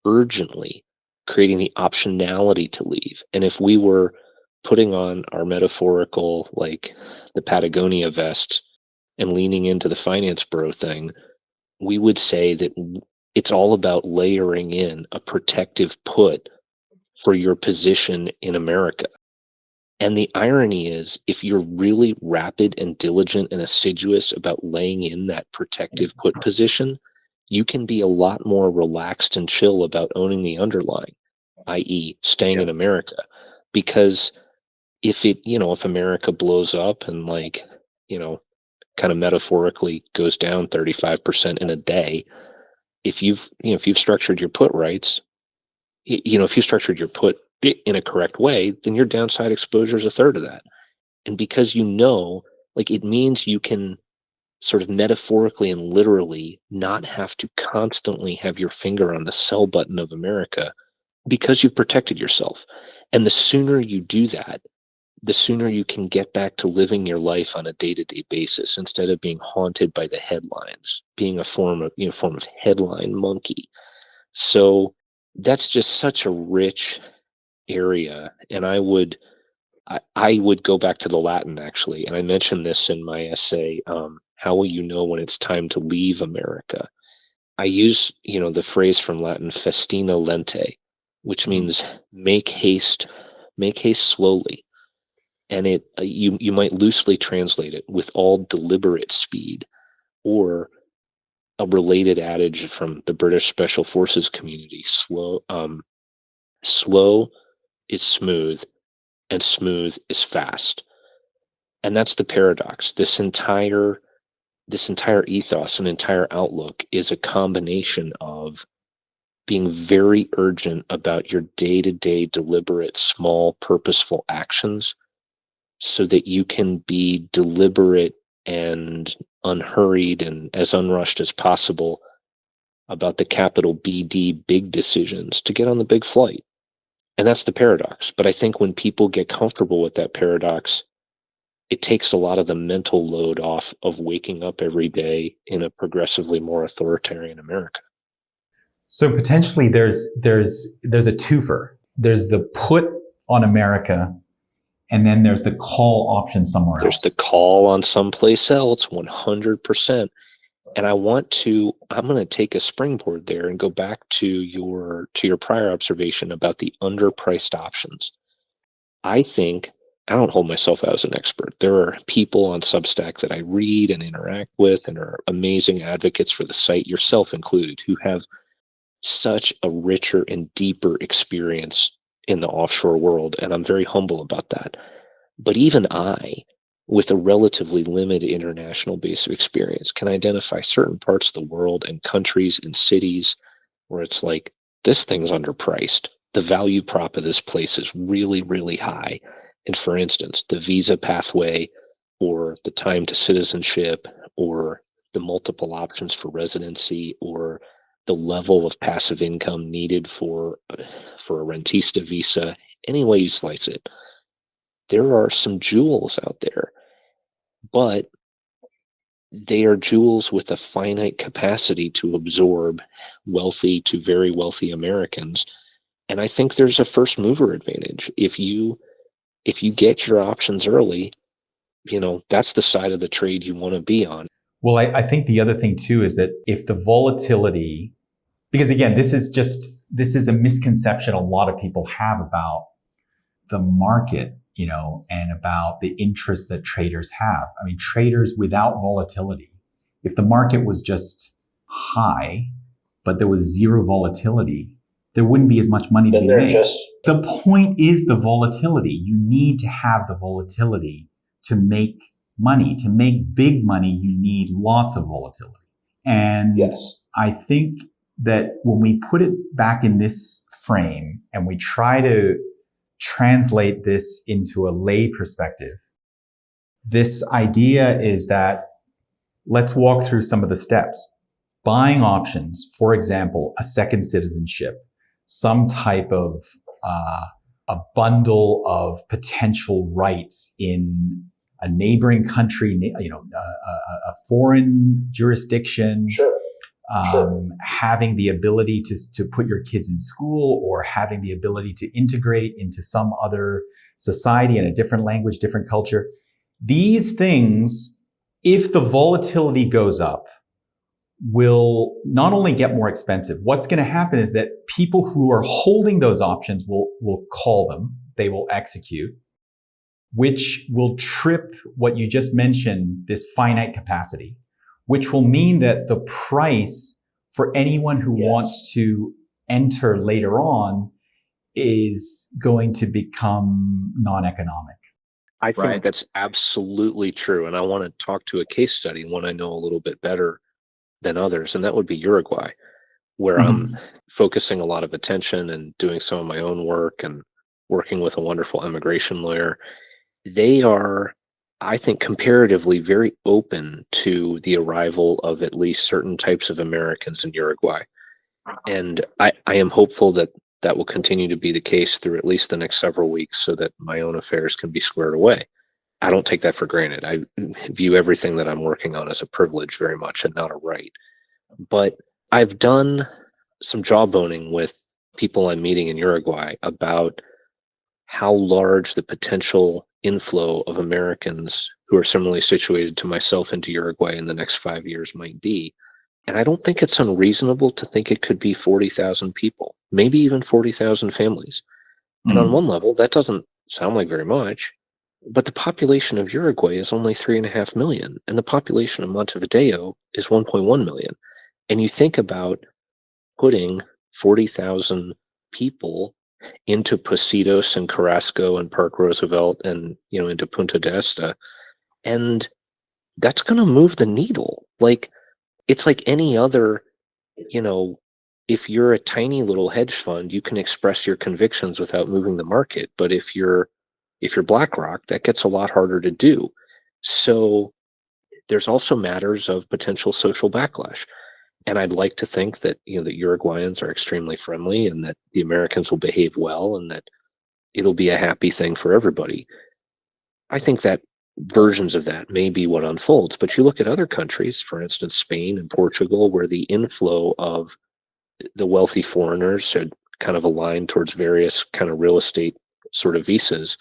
urgently creating the optionality to leave. And if we were putting on our metaphorical, like the Patagonia vest and leaning into the finance bro thing, we would say that it's all about layering in a protective put for your position in America. And the irony is, if you're really rapid and diligent and assiduous about laying in that protective put position, you can be a lot more relaxed and chill about owning the underlying, i.e. staying in America. Because if America blows up and kind of metaphorically goes down 35% in a day, if you've structured your put rights, if you structured your put in a correct way, then your downside exposure is a third of that. And because it means you can sort of metaphorically and literally not have to constantly have your finger on the sell button of America because you've protected yourself. And the sooner you do that, the sooner you can get back to living your life on a day-to-day basis instead of being haunted by the headlines, being a form of headline monkey. So that's just such a rich area. And I would go back to the Latin, actually. And I mentioned this in my essay, How Will You Know When It's Time to Leave America? I use, the phrase from Latin, festina lente, which means make haste slowly. And you might loosely translate it with all deliberate speed, or a related adage from the British Special Forces community, slow is smooth and smooth is fast. And that's the paradox. This entire ethos and entire outlook is a combination of being very urgent about your day-to-day deliberate, small, purposeful actions so that you can be deliberate and unhurried and as unrushed as possible about the capital BD big decisions to get on the big flight. And that's the paradox. But I think when people get comfortable with that paradox, it takes a lot of the mental load off of waking up every day in a progressively more authoritarian America. So potentially there's a twofer. There's the put on America, and then there's the call option somewhere else. There's the call on someplace else, 100%. And I'm going to take a springboard there and go back to your prior observation about the underpriced options. I don't hold myself out as an expert. There are people on Substack that I read and interact with and are amazing advocates for the site, yourself included, who have such a richer and deeper experience in the offshore world. And I'm very humble about that. But even I, with a relatively limited international base of experience, can identify certain parts of the world and countries and cities where it's like, this thing's underpriced. The value prop of this place is really, really high. And for instance, the visa pathway or the time to citizenship or the multiple options for residency or the level of passive income needed for a rentista visa, any way you slice it, there are some jewels out there, but they are jewels with a finite capacity to absorb wealthy to very wealthy Americans. And I think there's a first mover advantage. If you get your options early, that's the side of the trade you want to be on. Well, I think the other thing too is that if the volatility, because again, this is a misconception a lot of people have about the market, and about the interest that traders have. I mean, traders without volatility, if the market was just high, but there was zero volatility, there wouldn't be as much money to be made. The point is the volatility. You need to have the volatility to make money. To make big money, you need lots of volatility. And yes, I think that when we put it back in this frame and we try to translate this into a lay perspective, this idea is that let's walk through some of the steps. Buying options, for example, a second citizenship, some type of a bundle of potential rights in a neighboring country, a foreign jurisdiction. Sure. Having the ability to put your kids in school, or having the ability to integrate into some other society in a different language, different culture. These things, if the volatility goes up, will not only get more expensive. What's going to happen is that people who are holding those options will call them. They will execute, which will trip what you just mentioned, this finite capacity, which will mean that the price for anyone who wants to enter later on is going to become non-economic. I think that's absolutely true. And I want to talk to a case study, one I know a little bit better than others, and that would be Uruguay, where I'm focusing a lot of attention and doing some of my own work and working with a wonderful immigration lawyer. They are, I think, comparatively very open to the arrival of at least certain types of Americans in Uruguay. And I am hopeful that that will continue to be the case through at least the next several weeks so that my own affairs can be squared away. I don't take that for granted. I view everything that I'm working on as a privilege very much and not a right. But I've done some jawboning with people I'm meeting in Uruguay about how large the potential inflow of Americans who are similarly situated to myself into Uruguay in the next 5 years might be. And I don't think it's unreasonable to think it could be 40,000 people, maybe even 40,000 families. And on one level, that doesn't sound like very much, but the population of Uruguay is only 3.5 million, and the population of Montevideo is 1.1 million. And you think about putting 40,000 people into Positos and Carrasco and Park Roosevelt and, into Punta del Este, and that's going to move the needle. It's like any other, if you're a tiny little hedge fund, you can express your convictions without moving the market. But if you're BlackRock, that gets a lot harder to do. So there's also matters of potential social backlash. And I'd like to think that, that Uruguayans are extremely friendly and that the Americans will behave well and that it'll be a happy thing for everybody. I think that versions of that may be what unfolds. But you look at other countries, for instance, Spain and Portugal, where the inflow of the wealthy foreigners had kind of aligned towards various kind of real estate sort of visas,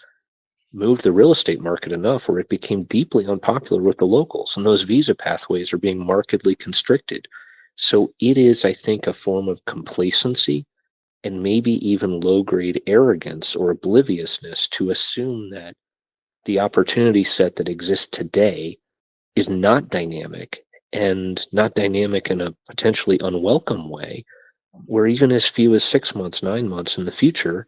moved the real estate market enough where it became deeply unpopular with the locals. And those visa pathways are being markedly constricted. So it is, I think, a form of complacency and maybe even low-grade arrogance or obliviousness to assume that the opportunity set that exists today is not dynamic, and not dynamic in a potentially unwelcome way, where even as few as 6 months, 9 months in the future,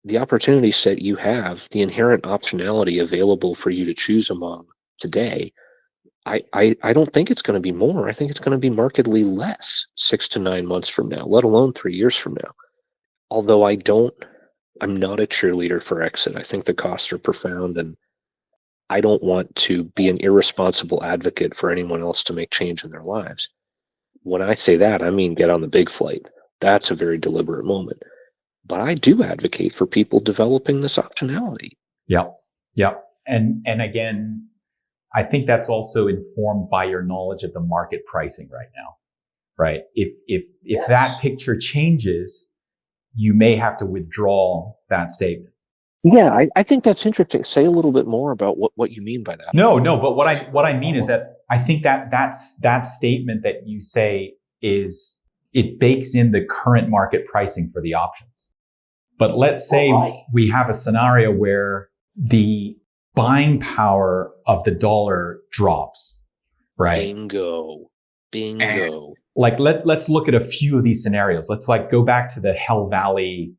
the opportunity set you have, the inherent optionality available for you to choose among today, I don't think it's going to be more. I think it's going to be markedly less 6 to 9 months from now, let alone 3 years from now. Although I'm not a cheerleader for exit. I think the costs are profound, and I don't want to be an irresponsible advocate for anyone else to make change in their lives. When I say that, I mean get on the big flight. That's a very deliberate moment. But I do advocate for people developing this optionality. Yep. Yep. And again, I think that's also informed by your knowledge of the market pricing right now, right? If that picture changes, you may have to withdraw that statement. Yeah, I think that's interesting. Say a little bit more about what you mean by that. No, but what I mean is that I think that statement that you say is, it bakes in the current market pricing for the options. But let's say we have a scenario where the buying power of the dollar drops, right? Bingo. And like let's look at a few of these scenarios. Let's like go back to the Hell Valley,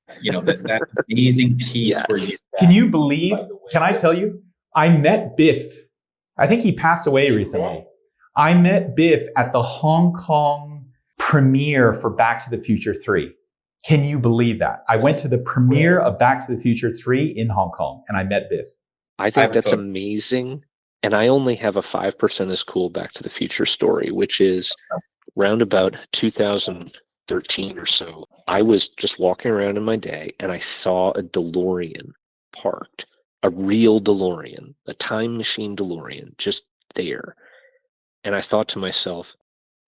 that amazing piece. Yes. Where can you believe? Can I tell you? I met Biff. I think he passed away recently. I met Biff at the Hong Kong premiere for Back to the Future 3. Can you believe that? I went to the premiere of Back to the Future 3 in Hong Kong and I met Biff. I think that's amazing. And I only have a 5% as cool Back to the Future story, which is round about 2013 or so. I was just walking around in my day and I saw a DeLorean parked, a real DeLorean, a time machine DeLorean, just there. And I thought to myself,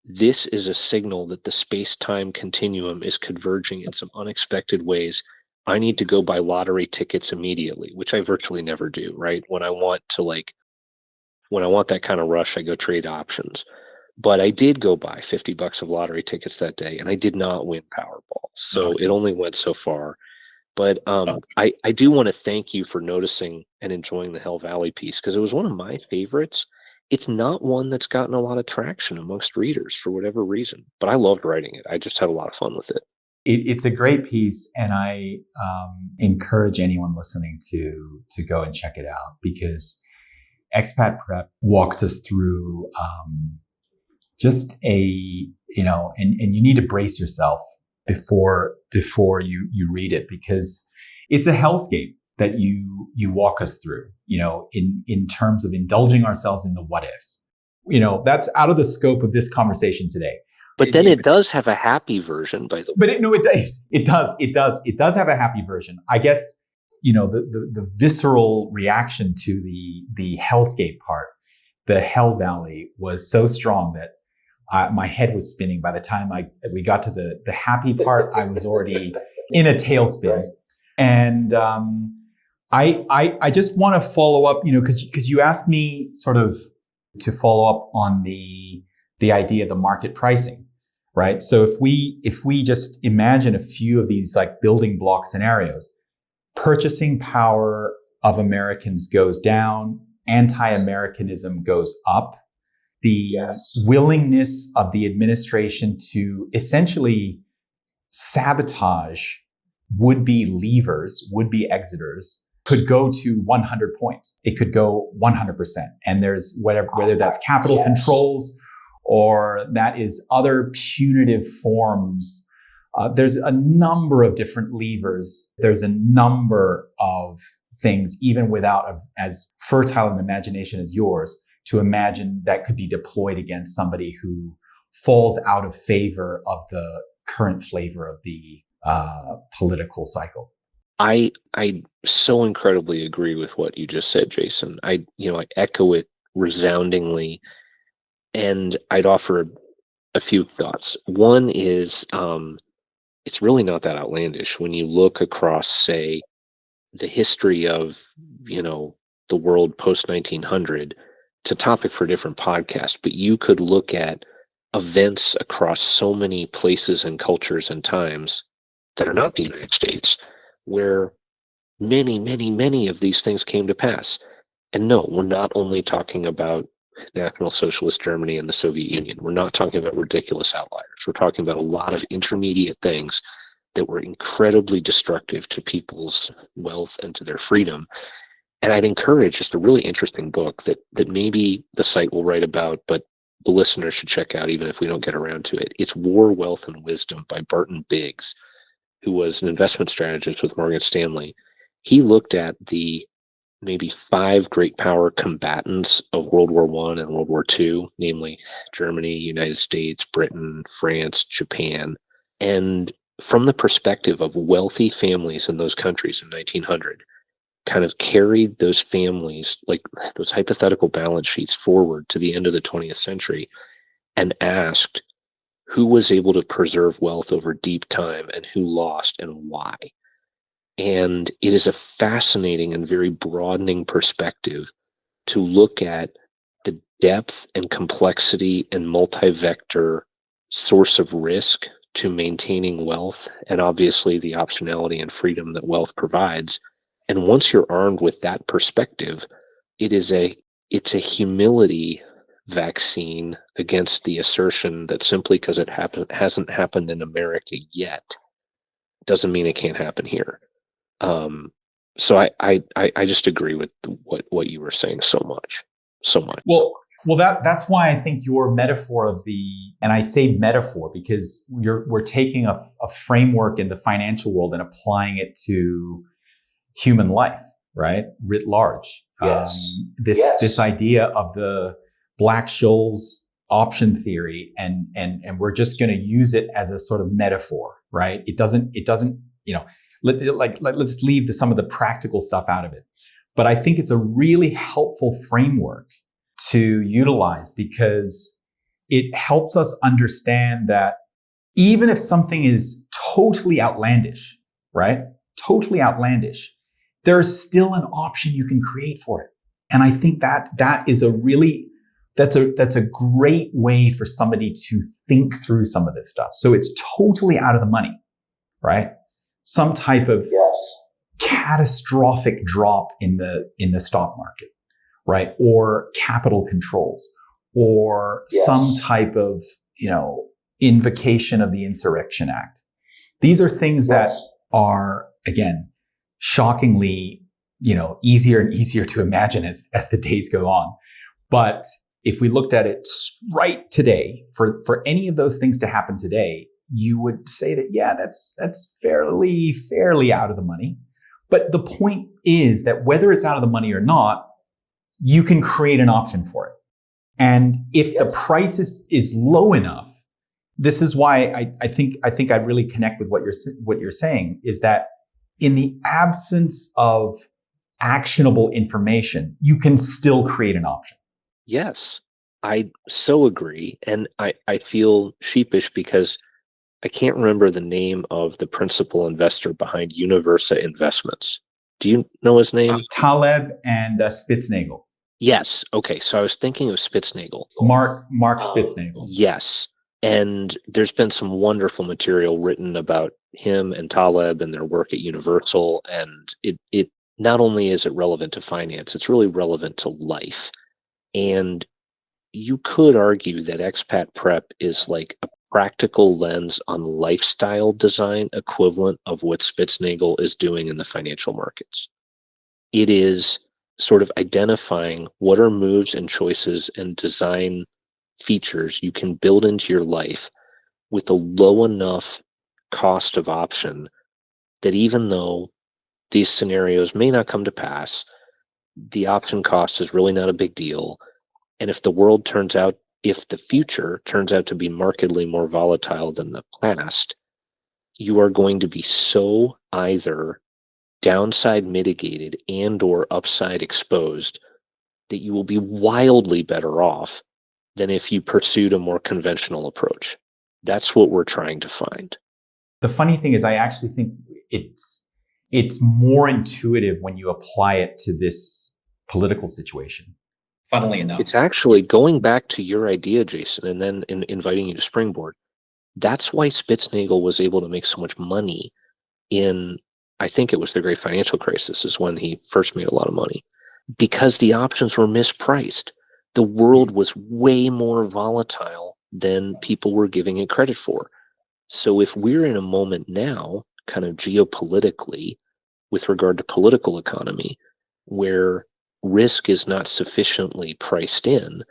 this is a signal that the space-time continuum is converging in some unexpected ways. I need to go buy lottery tickets immediately, which I virtually never do, right? When I want that kind of rush, I go trade options. But I did go buy $50 of lottery tickets that day, and I did not win Powerball. So it only went so far. But I do want to thank you for noticing and enjoying the Hell Valley piece, because it was one of my favorites. It's not one that's gotten a lot of traction amongst readers for whatever reason, but I loved writing it. I just had a lot of fun with it. It's a great piece, and I encourage anyone listening to go and check it out, because Expat Prep walks us through just and you need to brace yourself before you read it, because it's a hellscape that you walk us through, in terms of indulging ourselves in the what ifs. That's out of the scope of this conversation today. But then it does have a happy version, by the way. But it does have a happy version. I guess, the visceral reaction to the hellscape part, the Hell Valley, was so strong that my head was spinning. By the time we got to the happy part, I was already in a tailspin. And I just want to follow up, because you asked me sort of to follow up on the idea of the market pricing, right? So if we just imagine a few of these like building block scenarios, purchasing power of Americans goes down, anti-Americanism goes up. The willingness of the administration to essentially sabotage would-be leavers, would-be exiters, could go to 100 points. It could go 100%. And there's whether that's capital controls or that is other punitive forms. There's a number of different levers. There's a number of things, even without as fertile an imagination as yours, to imagine that could be deployed against somebody who falls out of favor of the current flavor of the political cycle. I so incredibly agree with what you just said, Jason. I echo it resoundingly, and I'd offer a few thoughts. One is, it's really not that outlandish when you look across, say, the history of, the world post 1900. It's a topic for a different podcast, but you could look at events across so many places and cultures and times that are not the United States, where many, many, many of these things came to pass. And no, we're not only talking about National Socialist Germany and the Soviet Union. We're not talking about ridiculous outliers. We're talking about a lot of intermediate things that were incredibly destructive to people's wealth and to their freedom. And I'd encourage just a really interesting book that maybe the site will write about, but the listeners should check out even if we don't get around to it. It's War, Wealth, and Wisdom by Barton Biggs, who was an investment strategist with Morgan Stanley. He looked at the maybe 5 great power combatants of World War I and World War II, namely Germany, United States, Britain, France, Japan. And from the perspective of wealthy families in those countries in 1900, kind of carried those families, like those hypothetical balance sheets, forward to the end of the 20th century and asked who was able to preserve wealth over deep time and who lost and why. And it is a fascinating and very broadening perspective to look at the depth and complexity and multi-vector source of risk to maintaining wealth, and obviously the optionality and freedom that wealth provides. And once you're armed with that perspective, it's a humility vaccine against the assertion that simply because it hasn't happened in America yet doesn't mean it can't happen here. So I just agree with what you were saying so much. Well, that's why I think your metaphor of and I say metaphor because we're taking a framework in the financial world and applying it to human life, right? Writ large. Yes. This idea of the Black-Scholes option theory, and we're just going to use it as a sort of metaphor, right? It doesn't, let's leave some of the practical stuff out of it. But I think it's a really helpful framework to utilize because it helps us understand that even if something is totally outlandish, right? Totally outlandish, there's still an option you can create for it. And I think that is that's a great way for somebody to think through some of this stuff. So it's totally out of the money, right? Some type of catastrophic drop in the stock market, right? Or capital controls, or some type of, invocation of the Insurrection Act. These are things that are, again, shockingly, easier and easier to imagine as the days go on. But if we looked at it right today, for any of those things to happen today, you would say that, that's fairly out of the money. But the point is that whether it's out of the money or not, you can create an option for it. And if the price is low enough, this is why I think I really connect with what you're saying, is that in the absence of actionable information, you can still create an option. Yes, I so agree. And I feel sheepish because I can't remember the name of the principal investor behind Universa Investments. Do you know his name? Taleb and Spitznagel. Yes. Okay. So I was thinking of Spitznagel. Mark Spitznagel. Yes. And there's been some wonderful material written about him and Taleb and their work at Universal. And it not only is it relevant to finance, it's really relevant to life. And you could argue that Expat Prep is like a practical lens on lifestyle design equivalent of what Spitznagel is doing in the financial markets. It is sort of identifying what are moves and choices and design features you can build into your life with a low enough cost of option that even though these scenarios may not come to pass, the option cost is really not a big deal. And if the world turns out if the future turns out to be markedly more volatile than the past, you are going to be so either downside mitigated and or upside exposed that you will be wildly better off than if you pursued a more conventional approach. That's what we're trying to find. The funny thing is, I actually think it's more intuitive when you apply it to this political situation. Funnily enough. It's actually going back to your idea, Jason, and then inviting you to springboard. That's why Spitznagel was able to make so much money in, I think it was the great financial crisis is when he first made a lot of money, because the options were mispriced. The world was way more volatile than people were giving it credit for. So if we're in a moment now, kind of geopolitically, with regard to political economy, where risk is not sufficiently priced in,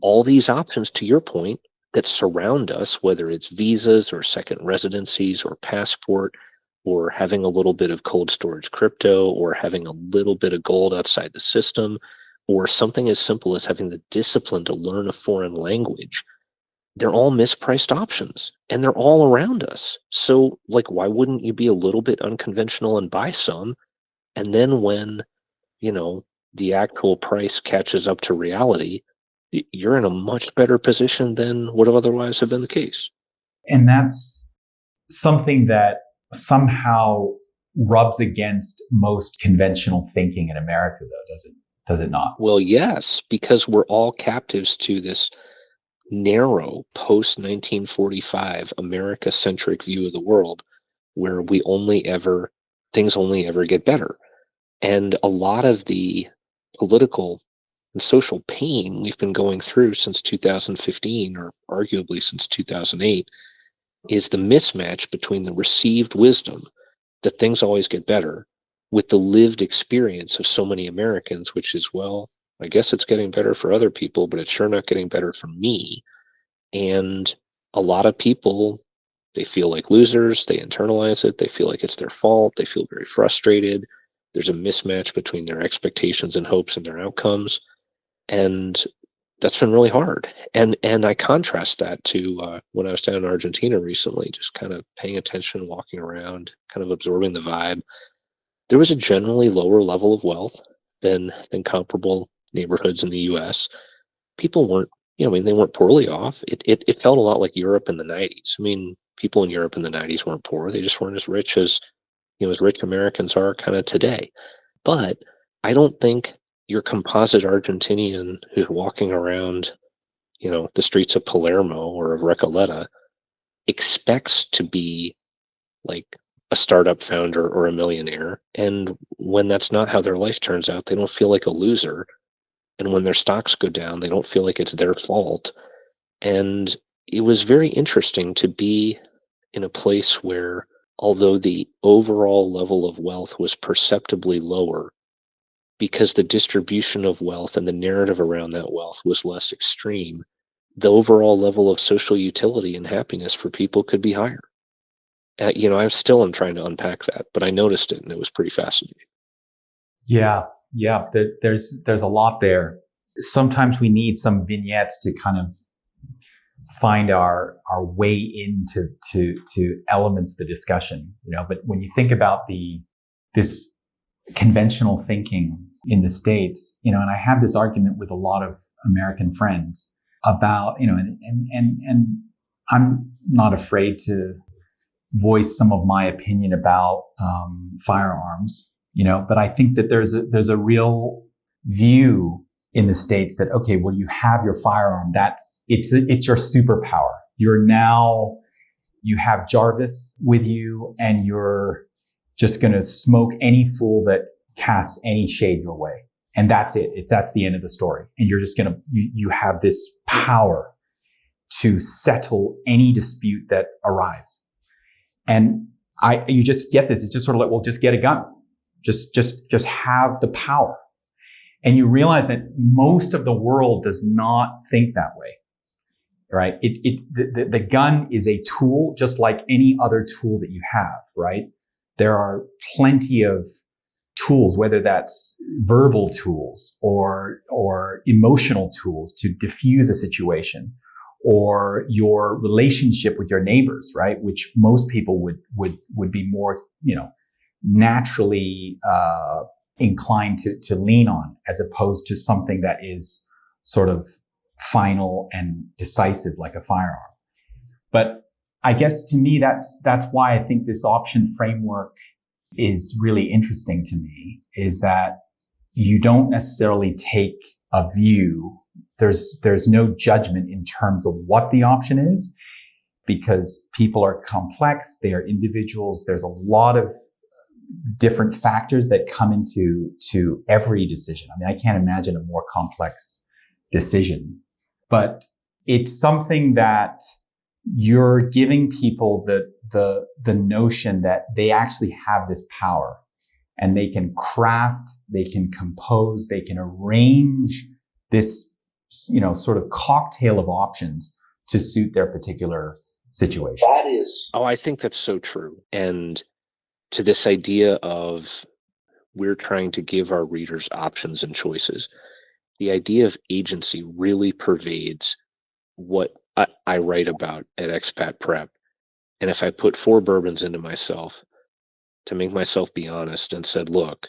all these options, to your point, that surround us, whether it's visas or second residencies or passport, or having a little bit of cold storage crypto, or having a little bit of gold outside the system, or something as simple as having the discipline to learn a foreign language, they're all mispriced options and they're all around us. So, like, why wouldn't you be a little bit unconventional and buy some? And then when, the actual price catches up to reality, you're in a much better position than would have otherwise have been the case. And that's something that somehow rubs against most conventional thinking in America, though, does it not? Well, yes, because we're all captives to this narrow post-1945 America-centric view of the world, where things only ever get better. And a lot of the political and social pain we've been going through since 2015, or arguably since 2008, is the mismatch between the received wisdom that things always get better with the lived experience of so many Americans, which is, well, I guess it's getting better for other people, but it's sure not getting better for me. And a lot of people, they feel like losers, they internalize it, they feel like it's their fault, they feel very frustrated. There's a mismatch between their expectations and hopes and their outcomes. And that's been really hard. And I contrast that to when I was down in Argentina recently, just kind of paying attention, walking around, kind of absorbing the vibe. There was a generally lower level of wealth than comparable neighborhoods in the US. People weren't, they weren't poorly off. It felt a lot like Europe in the 90s. I mean, people in Europe in the 90s weren't poor. They just weren't as rich as rich Americans are kind of today. But I don't think your composite Argentinian who's walking around, the streets of Palermo or of Recoleta expects to be like a startup founder or a millionaire. And when that's not how their life turns out, they don't feel like a loser. And when their stocks go down, they don't feel like it's their fault. And it was very interesting to be in a place where, although the overall level of wealth was perceptibly lower, because the distribution of wealth and the narrative around that wealth was less extreme, the overall level of social utility and happiness for people could be higher. I still am trying to unpack that, but I noticed it and it was pretty fascinating. Yeah. There's a lot there. Sometimes we need some vignettes to kind of find our way into elements of the discussion, but when you think about this conventional thinking in the States, and I have this argument with a lot of American friends about, and I'm not afraid to voice some of my opinion about firearms, but I think that there's a real view in the States that, okay, well, you have your firearm. It's your superpower. You have Jarvis with you and you're just going to smoke any fool that casts any shade your way. And that's it. That's the end of the story. And you're just going to, you have this power to settle any dispute that arrives. And you just get this. It's just sort of like, well, just get a gun. Just have the power. And you realize that most of the world does not think that way, right? The gun is a tool, just like any other tool that you have, right? There are plenty of tools, whether that's verbal tools or emotional tools to diffuse a situation, or your relationship with your neighbors, right? Which most people would be more, naturally, inclined to lean on, as opposed to something that is sort of final and decisive like a firearm. But I guess to me, that's why I think this option framework is really interesting to me, is that you don't necessarily take a view. There's no judgment in terms of what the option is, because people are complex. They are individuals. There's a lot of different factors that come into every decision. I mean, I can't imagine a more complex decision, but it's something that you're giving people the notion that they actually have this power, and they can craft, they can compose, they can arrange this, sort of cocktail of options to suit their particular situation. I think that's so true. And to this idea of we're trying to give our readers options and choices, the idea of agency really pervades what I write about at Expat Prep. And if I put 4 bourbons into myself to make myself be honest and said, look,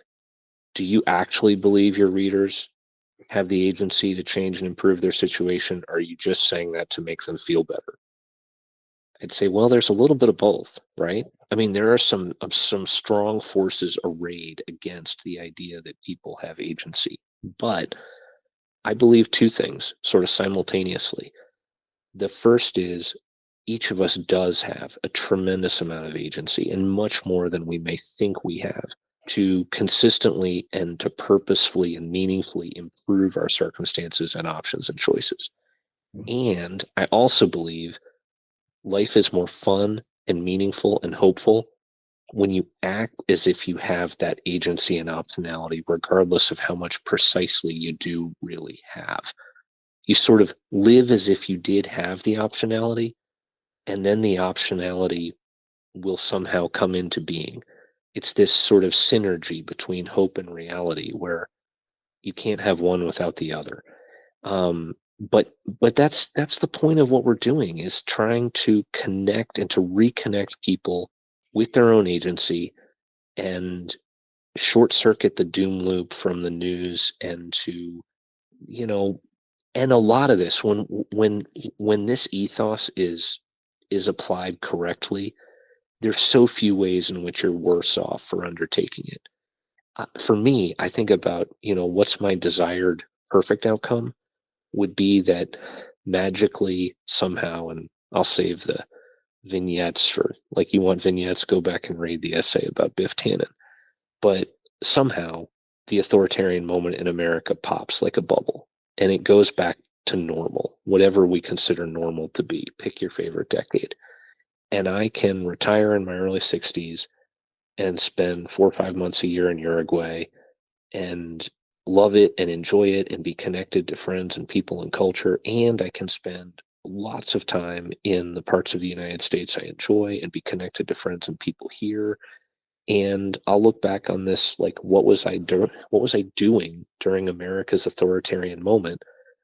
do you actually believe your readers have the agency to change and improve their situation? Or are you just saying that to make them feel better? I'd say, well, there's a little bit of both, right? I mean, there are some strong forces arrayed against the idea that people have agency. But I believe 2 things sort of simultaneously. The first is each of us does have a tremendous amount of agency, and much more than we may think we have, to consistently and to purposefully and meaningfully improve our circumstances and options and choices. And I also believe life is more fun and meaningful and hopeful when you act as if you have that agency and optionality, regardless of how much precisely you do really have. You sort of live as if you did have the optionality, and then the optionality will somehow come into being. It's this sort of synergy between hope and reality where you can't have one without the other. But that's the point of what we're doing, is trying to connect and to reconnect people with their own agency and short circuit the doom loop from the news, and to, and a lot of this, when this ethos is applied correctly, there's so few ways in which you're worse off for undertaking it. For me, I think about, what's my desired perfect outcome would be that magically somehow, and I'll save the vignettes for, like, you want vignettes, go back and read the essay about Biff Tannen. But somehow the authoritarian moment in America pops like a bubble, and it goes back to normal, whatever we consider normal to be. Pick your favorite decade. And I can retire in my early 60s and spend 4 or 5 months a year in Uruguay and love it and enjoy it and be connected to friends and people and culture. And I can spend lots of time in the parts of the United States I enjoy and be connected to friends and people here. And I'll look back on this like, what was I doing during America's authoritarian moment?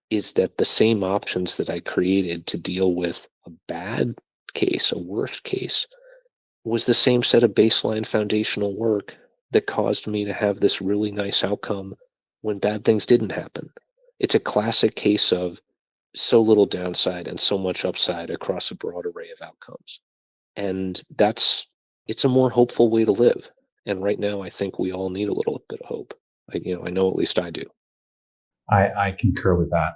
Is that the same options that I created to deal with a bad case, a worst case, was the same set of baseline foundational work that caused me to have this really nice outcome when bad things didn't happen. It's a classic case of so little downside and so much upside across a broad array of outcomes. And it's a more hopeful way to live. And right now, I think we all need a little bit of hope. I know at least I do. I concur with that.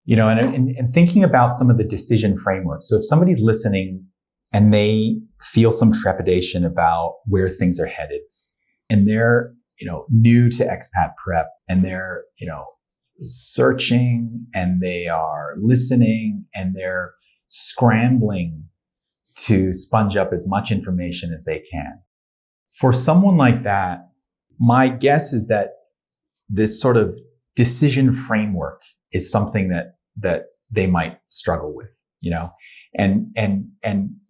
And thinking about some of the decision frameworks. So if somebody's listening and they feel some trepidation about where things are headed, and they're, new to Expat Prep, and they're, searching, and they are listening, and they're scrambling to sponge up as much information as they can. For someone like that, my guess is that this sort of decision framework is something that they might struggle with, and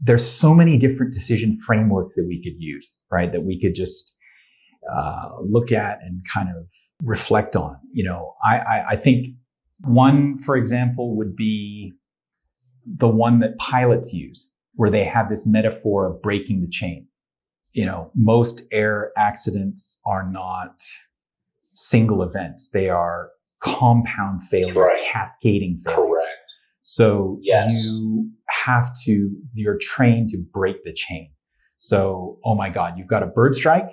there's so many different decision frameworks that we could use, right? That we could just, look at and kind of reflect on. I think one, for example, would be the one that pilots use, where they have this metaphor of breaking the chain. Most air accidents are not single events. They are compound failures, right. Cascading failures. Correct. So you're trained to break the chain. So, oh my God, you've got a bird strike.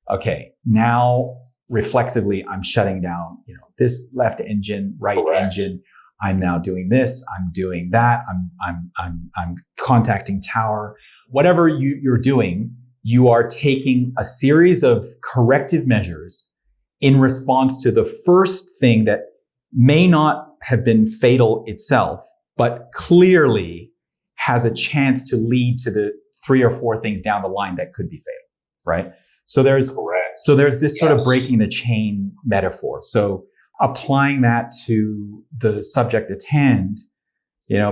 Okay. Now reflexively, I'm shutting down, this left engine, right Correct. Engine. I'm now doing this. I'm doing that. I'm contacting tower. Whatever you're doing, you are taking a series of corrective measures in response to the first thing that may not have been fatal itself, but clearly has a chance to lead to the 3 or 4 things down the line that could be fatal, right? So there's this sort of breaking the chain metaphor. So applying that to the subject at hand,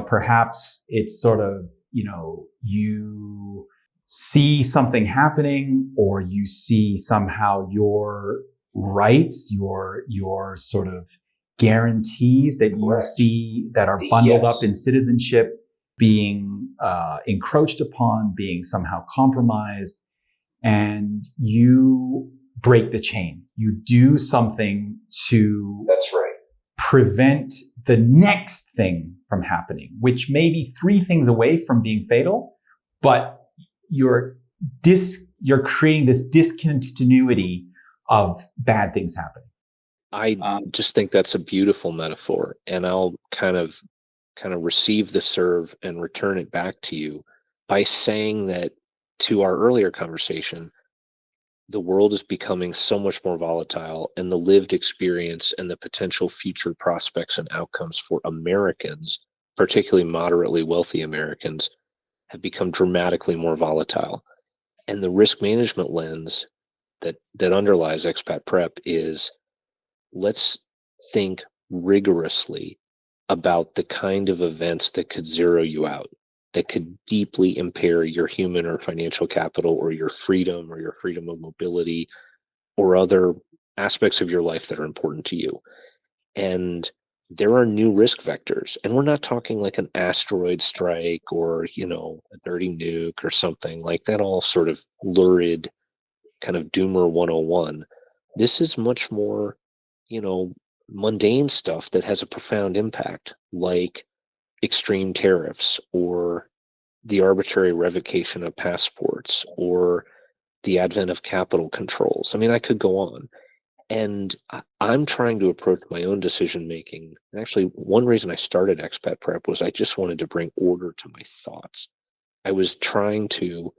perhaps it's sort of, you see something happening, or you see somehow your rights, your sort of guarantees that you see that are bundled up in citizenship being encroached upon, being somehow compromised, and you break the chain. You do something to prevent the next thing from happening, which may be 3 things away from being fatal, but you're creating this discontinuity of bad things happening. I just think that's a beautiful metaphor, and I'll kind of receive the serve and return it back to you by saying that, to our earlier conversation, the world is becoming so much more volatile, and the lived experience and the potential future prospects and outcomes for Americans, particularly moderately wealthy Americans, have become dramatically more volatile. And the risk management lens that underlies Expat Prep is, let's think rigorously about the kind of events that could zero you out, that could deeply impair your human or financial capital, or your freedom of mobility, or other aspects of your life that are important to you. And there are new risk vectors, and we're not talking like an asteroid strike or, a dirty nuke or something like that, all sort of lurid kind of doomer 101. This is much more, mundane stuff that has a profound impact, like extreme tariffs, or the arbitrary revocation of passports, or the advent of capital controls. I mean, I could go on. And I'm trying to approach my own decision making. And actually, one reason I started Expat Prep was I just wanted to bring order to my thoughts. I was trying to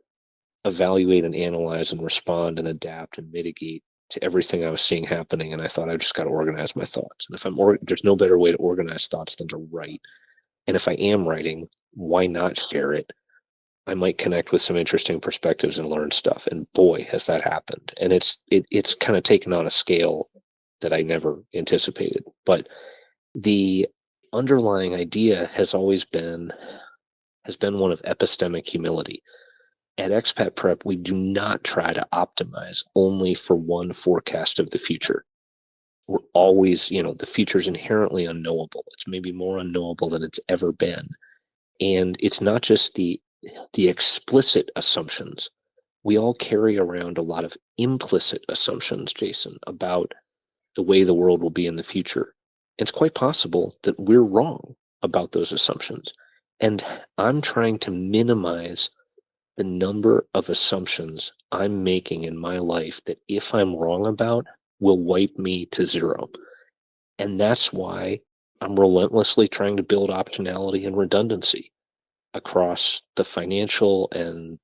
evaluate and analyze and respond and adapt and mitigate to everything I was seeing happening. And I thought, I've just got to organize my thoughts. And if there's no better way to organize thoughts than to write. And if I am writing, why not share it? I might connect with some interesting perspectives and learn stuff. And boy, has that happened. And it's kind of taken on a scale that I never anticipated. But the underlying idea has been one of epistemic humility. At Expat Prep, we do not try to optimize only for one forecast of the future. We're always, the future is inherently unknowable. It's maybe more unknowable than it's ever been. And it's not just the explicit assumptions. We all carry around a lot of implicit assumptions, Jason, about the way the world will be in the future. It's quite possible that we're wrong about those assumptions. And I'm trying to minimize the number of assumptions I'm making in my life that, if I'm wrong about, will wipe me to zero. And that's why I'm relentlessly trying to build optionality and redundancy across the financial and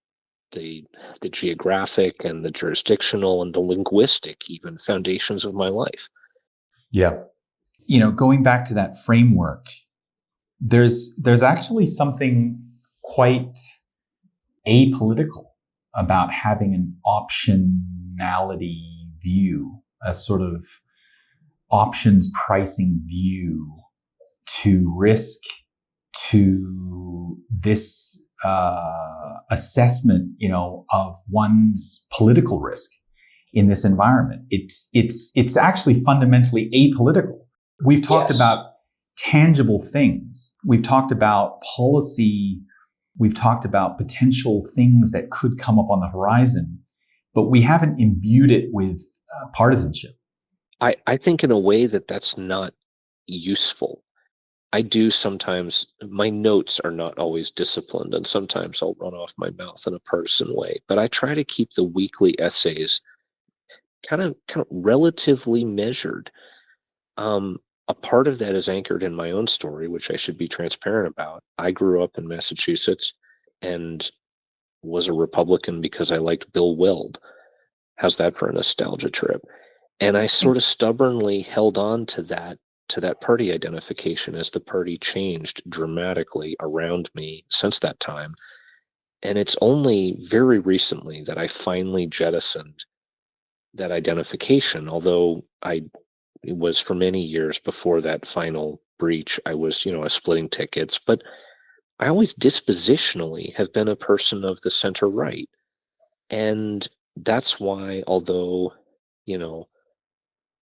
the geographic and the jurisdictional and the linguistic, even, foundations of my life. Yeah. Going back to that framework, there's actually something quite apolitical about having an optionality view, a sort of options pricing view to risk, to this assessment, of one's political risk. in this environment. It's actually fundamentally apolitical. We've talked about tangible things. We've talked about policy. We've talked about potential things that could come up on the horizon, but we haven't imbued it with partisanship. I think in a way that's not useful. I do sometimes, my notes are not always disciplined, and sometimes I'll run off my mouth in a partisan way, but I try to keep the weekly essays kind of relatively measured. A part of that is anchored in my own story, which I should be transparent about. I grew up in Massachusetts and was a Republican because I liked Bill Weld. How's that for a nostalgia trip? And I sort of stubbornly held on to that party identification as the party changed dramatically around me since that time. And it's only very recently that I finally jettisoned that identification, although it was for many years before that final breach. I was, splitting tickets, but I always dispositionally have been a person of the center right. And that's why, although,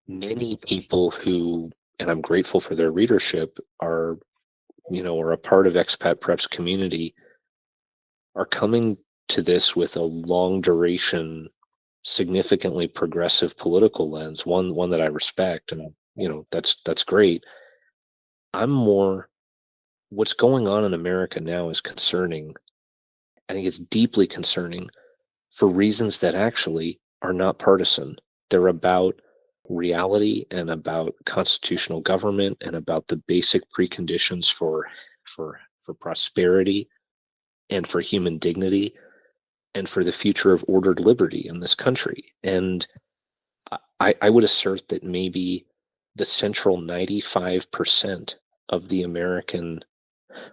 many people who, and I'm grateful for their readership, are a part of Expat Prep's community, are coming to this with a long duration, significantly progressive political lens, one that I respect, and that's great. What's going on in America now is concerning. I think it's deeply concerning for reasons that actually are not partisan. They're about reality and about constitutional government and about the basic preconditions for prosperity and for human dignity and for the future of ordered liberty in this country. And I would assert that maybe the central 95% of the American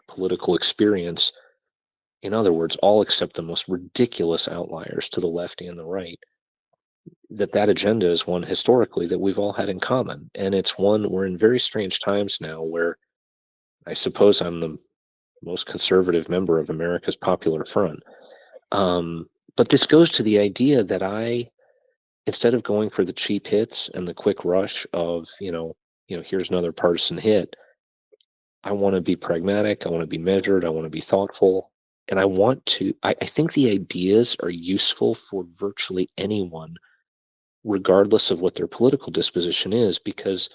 political experience, in other words, all except the most ridiculous outliers to the left and the right, that agenda is one historically that we've all had in common. And it's one, we're in very strange times now where I suppose I'm the most conservative member of America's Popular Front. But this goes to the idea that instead of going for the cheap hits and the quick rush of, here's another partisan hit, I want to be pragmatic. I want to be measured. I want to be thoughtful. And I think the ideas are useful for virtually anyone, regardless of what their political disposition is, because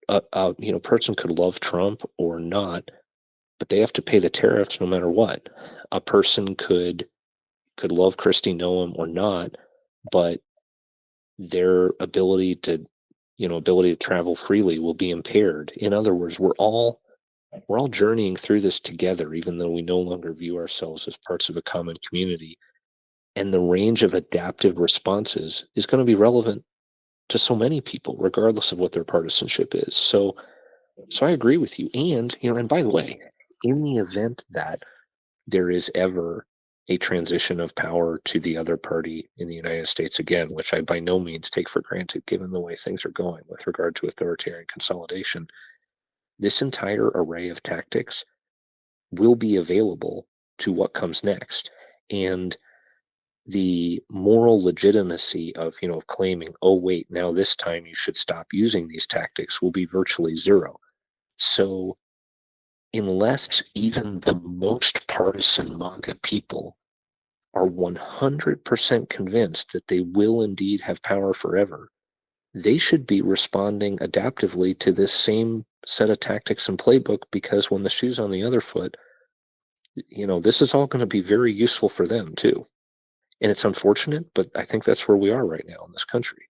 a person could love Trump or not, but they have to pay the tariffs no matter what. A person could love Kristi Noem or not, but their ability to travel freely will be impaired. In other words, we're all journeying through this together, even though we no longer view ourselves as parts of a common community. And the range of adaptive responses is going to be relevant to so many people, regardless of what their partisanship is. So I agree with you. And by the way, in the event that there is ever a transition of power to the other party in the United States again, which I by no means take for granted, given the way things are going with regard to authoritarian consolidation, this entire array of tactics will be available to what comes next. And the moral legitimacy of, claiming, oh, wait, now this time you should stop using these tactics will be virtually zero. So unless even the most partisan MAGA people are 100% convinced that they will indeed have power forever, they should be responding adaptively to this same set of tactics and playbook, because when the shoe's on the other foot, this is all going to be very useful for them too. And it's unfortunate, but I think that's where we are right now in this country.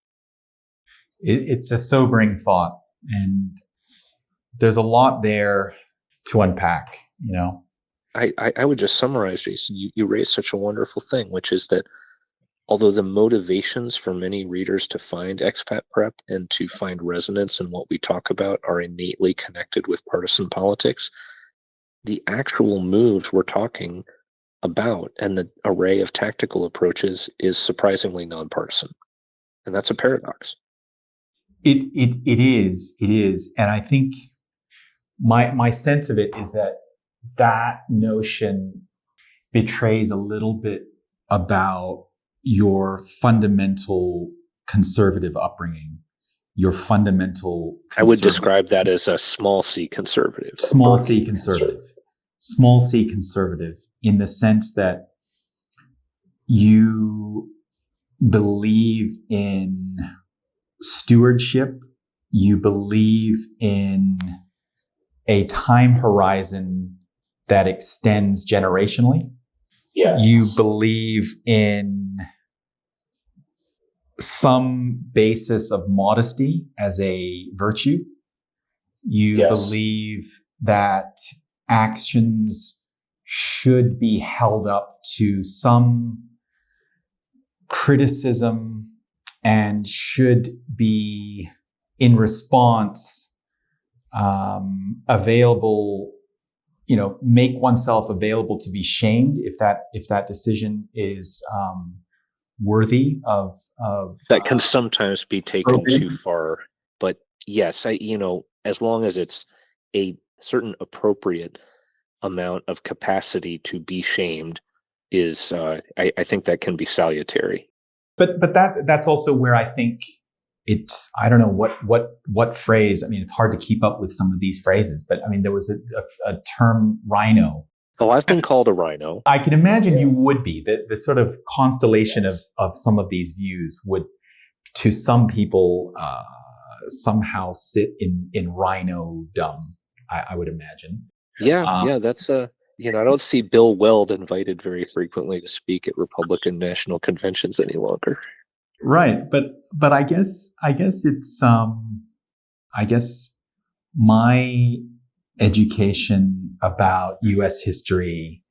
It's a sobering thought, and there's a lot there to unpack, I would just summarize, Jason, you raised such a wonderful thing, which is that although the motivations for many readers to find Expat Prep and to find resonance in what we talk about are innately connected with partisan politics, the actual moves we're talking about and the array of tactical approaches is surprisingly nonpartisan. And that's a paradox. It is. And I think my sense of it is that notion betrays a little bit about your fundamental conservative upbringing, your fundamental I would describe that as a small c conservative. Small c conservative. Small c conservative in the sense that you believe in stewardship, you believe in a time horizon that extends generationally. Yes. You believe in some basis of modesty as a virtue. You believe that actions should be held up to some criticism and should be in response available, make oneself available to be shamed if that decision is worthy of that can sometimes be taken too far. But yes, as long as it's a certain appropriate amount of capacity to be shamed is I think that can be salutary. But that's also where I think it's, I don't know what phrase. I mean, it's hard to keep up with some of these phrases, but I mean, there was a term rhino. Oh, I've been called a rhino. I can imagine you would be. The sort of constellation of some of these views would, to some people, somehow sit in rhino-dom, I would imagine. Yeah, that's I don't see Bill Weld invited very frequently to speak at Republican national conventions any longer. Right, but I guess it's I guess my education about U.S. history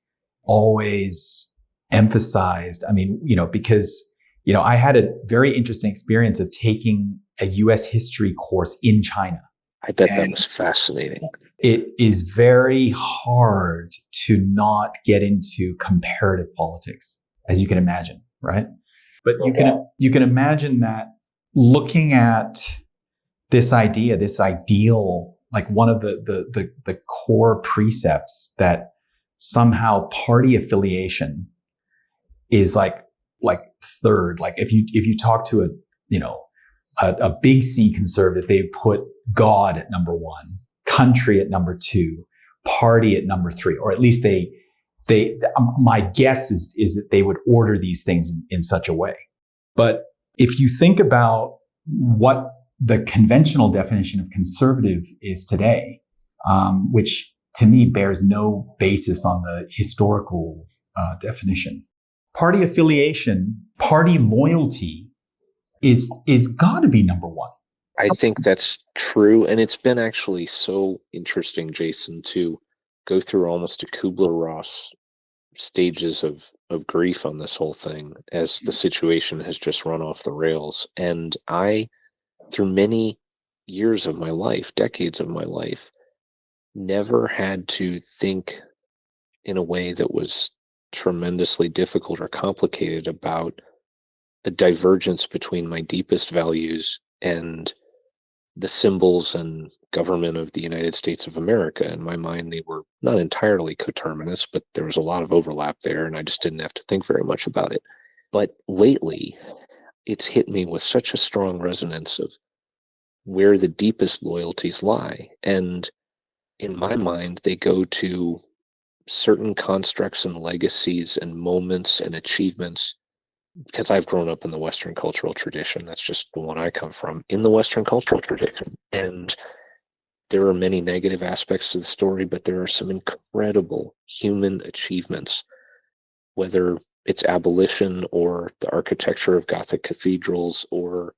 always emphasized. I mean, because I had a very interesting experience of taking a U.S. history course in China. I bet that was fascinating. It is very hard to not get into comparative politics, as you can imagine, right? But you can imagine that looking at this idea, this ideal, like one of the core precepts that somehow party affiliation is like third. Like if you talk to a big C conservative, they put God at number one, country at number two, party at number three, or at least they my guess is that they would order these things in such a way. But if you think about what the conventional definition of conservative is today, which to me bears no basis on the historical definition, party affiliation, party loyalty is got to be number one. I think that's true. And it's been actually so interesting, Jason, to go through almost a Kubler-Ross stages of grief on this whole thing as the situation has just run off the rails. And I, through many years of my life, decades of my life, never had to think in a way that was tremendously difficult or complicated about a divergence between my deepest values and the symbols and government of the United States of America. In my mind, they were not entirely coterminous, but there was a lot of overlap there, and I just didn't have to think very much about it. But lately, it's hit me with such a strong resonance of where the deepest loyalties lie. And in my mind, they go to certain constructs and legacies and moments and achievements, because I've grown up in the Western cultural tradition. That's just the one I come from, in the Western cultural tradition. And there are many negative aspects to the story, but there are some incredible human achievements, whether it's abolition or the architecture of Gothic cathedrals or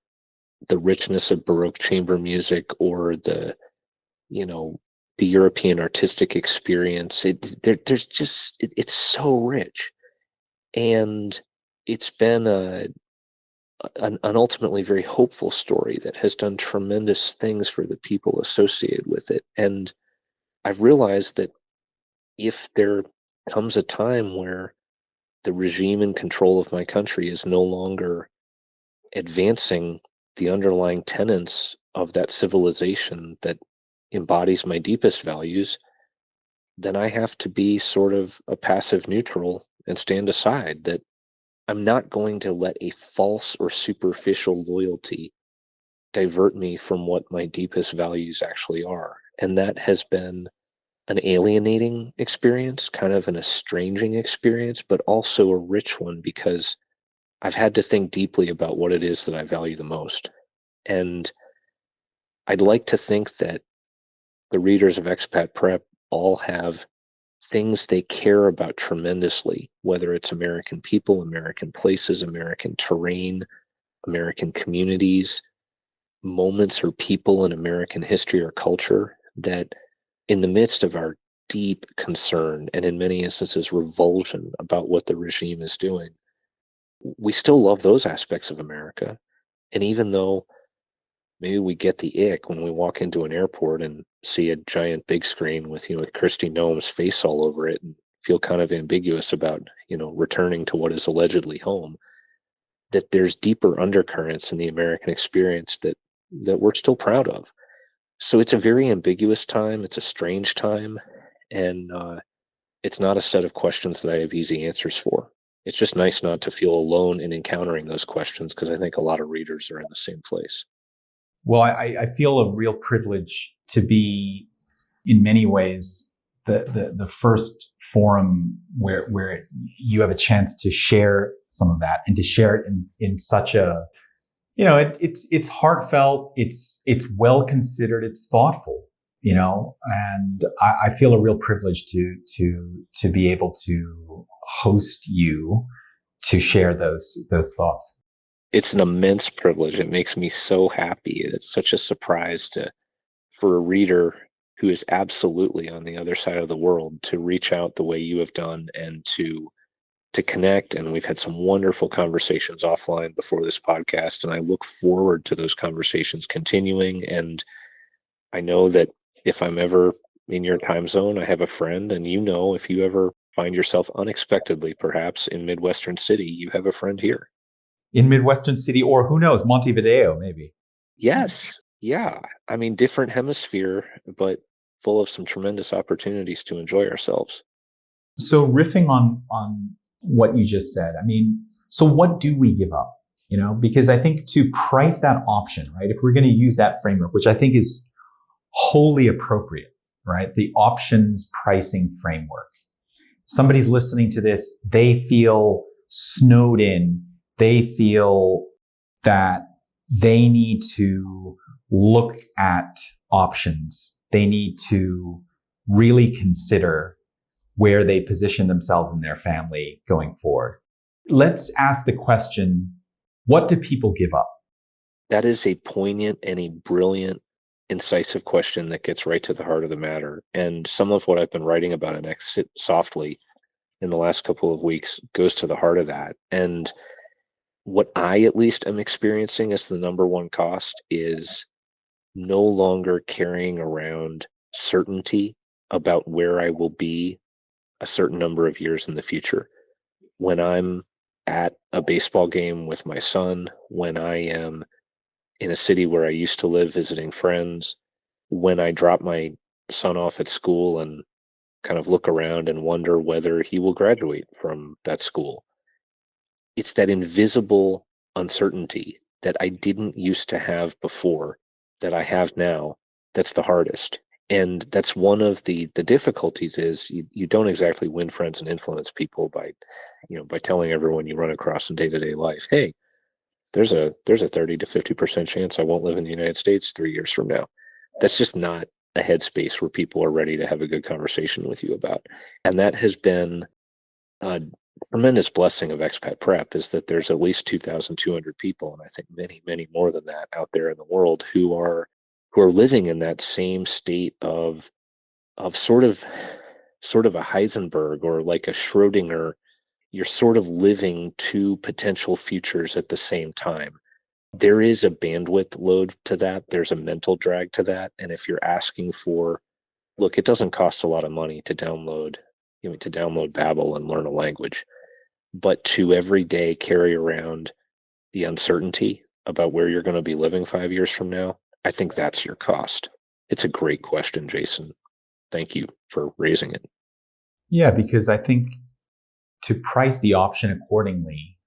the richness of Baroque chamber music or the European artistic experience. It's so rich. And it's been an ultimately very hopeful story that has done tremendous things for the people associated with it. And I've realized that if there comes a time where the regime in control of my country is no longer advancing the underlying tenets of that civilization that embodies my deepest values, then I have to be sort of a passive neutral and stand aside. That I'm not going to let a false or superficial loyalty divert me from what my deepest values actually are. And that has been an alienating experience, kind of an estranging experience, but also a rich one because I've had to think deeply about what it is that I value the most. And I'd like to think that the readers of Expat Prep all have things they care about tremendously, whether it's American people, American places, American terrain, American communities, moments or people in American history or culture that, in the midst of our deep concern and in many instances revulsion about what the regime is doing, we still love those aspects of America. And even though maybe we get the ick when we walk into an airport and see a giant big screen with, with Kristi Noem's face all over it and feel kind of ambiguous about, returning to what is allegedly home, that there's deeper undercurrents in the American experience that we're still proud of. So it's a very ambiguous time. It's a strange time. And it's not a set of questions that I have easy answers for. It's just nice not to feel alone in encountering those questions because I think a lot of readers are in the same place. Well, I feel a real privilege to be, in many ways, the first forum where you have a chance to share some of that and to share it in such a, it's heartfelt, it's well considered, it's thoughtful, and I feel a real privilege to be able to host you to share those thoughts. It's an immense privilege. It makes me so happy. It's such a surprise for a reader who is absolutely on the other side of the world to reach out the way you have done and to connect. And we've had some wonderful conversations offline before this podcast, and I look forward to those conversations continuing. And I know that if I'm ever in your time zone, I have a friend, and if you ever find yourself unexpectedly, perhaps in Midwestern City, you have a friend here. In Midwestern City, or who knows, Montevideo, maybe. Yes. Yeah. I mean, different hemisphere, but full of some tremendous opportunities to enjoy ourselves. So riffing on what you just said, I mean, so what do we give up? Because I think to price that option, right? If we're going to use that framework, which I think is wholly appropriate, right? The options pricing framework. Somebody's listening to this, they feel snowed in. They feel that they need to look at options. They need to really consider where they position themselves and their family going forward. Let's ask the question, what do people give up? That is a poignant and a brilliant, incisive question that gets right to the heart of the matter. And some of what I've been writing about in Exit Softly in the last couple of weeks goes to the heart of that. And what I at least am experiencing as the number one cost is no longer carrying around certainty about where I will be a certain number of years in the future. When I'm at a baseball game with my son, when I am in a city where I used to live visiting friends, when I drop my son off at school and kind of look around and wonder whether he will graduate from that school. It's that invisible uncertainty that I didn't used to have before that I have now that's the hardest. And that's one of the difficulties is you don't exactly win friends and influence people by telling everyone you run across in day-to-day life, hey, there's a 30 to 50% chance I won't live in the United States 3 years from now. That's just not a headspace where people are ready to have a good conversation with you about. And that has been a tremendous blessing of Expat Prep, is that there's at least 2,200 people, and I think many, many more than that out there in the world who are living in that same state of sort of a Heisenberg or like a Schrodinger. You're sort of living two potential futures at the same time. There is a bandwidth load to that. There's a mental drag to that. And if you're asking for, look, it doesn't cost a lot of money to download, Babbel and learn a language, but to every day carry around the uncertainty about where you're going to be living 5 years from now, I think that's your cost. It's a great question, Jason. Thank you for raising it. Yeah, because I think to price the option accordingly,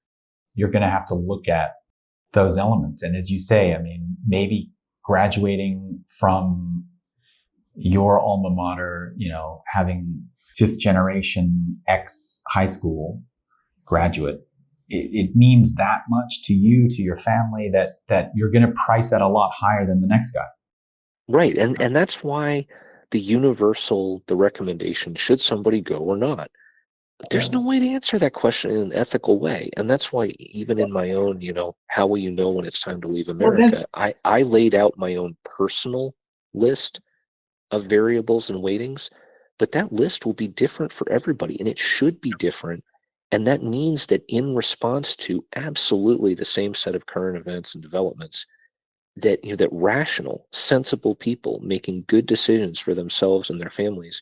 you're going to have to look at those elements. And as you say, I mean, maybe graduating from your alma mater, having fifth generation ex high school graduate, it means that much to you, to your family, that you're going to price that a lot higher than the next guy. Right. And that's why the recommendation, should somebody go or not? There's no way to answer that question in an ethical way. And that's why even in my own, how will you know when it's time to leave America? I laid out my own personal list of variables and weightings, but that list will be different for everybody, and it should be different. And that means that in response to absolutely the same set of current events and developments, that that rational, sensible people making good decisions for themselves and their families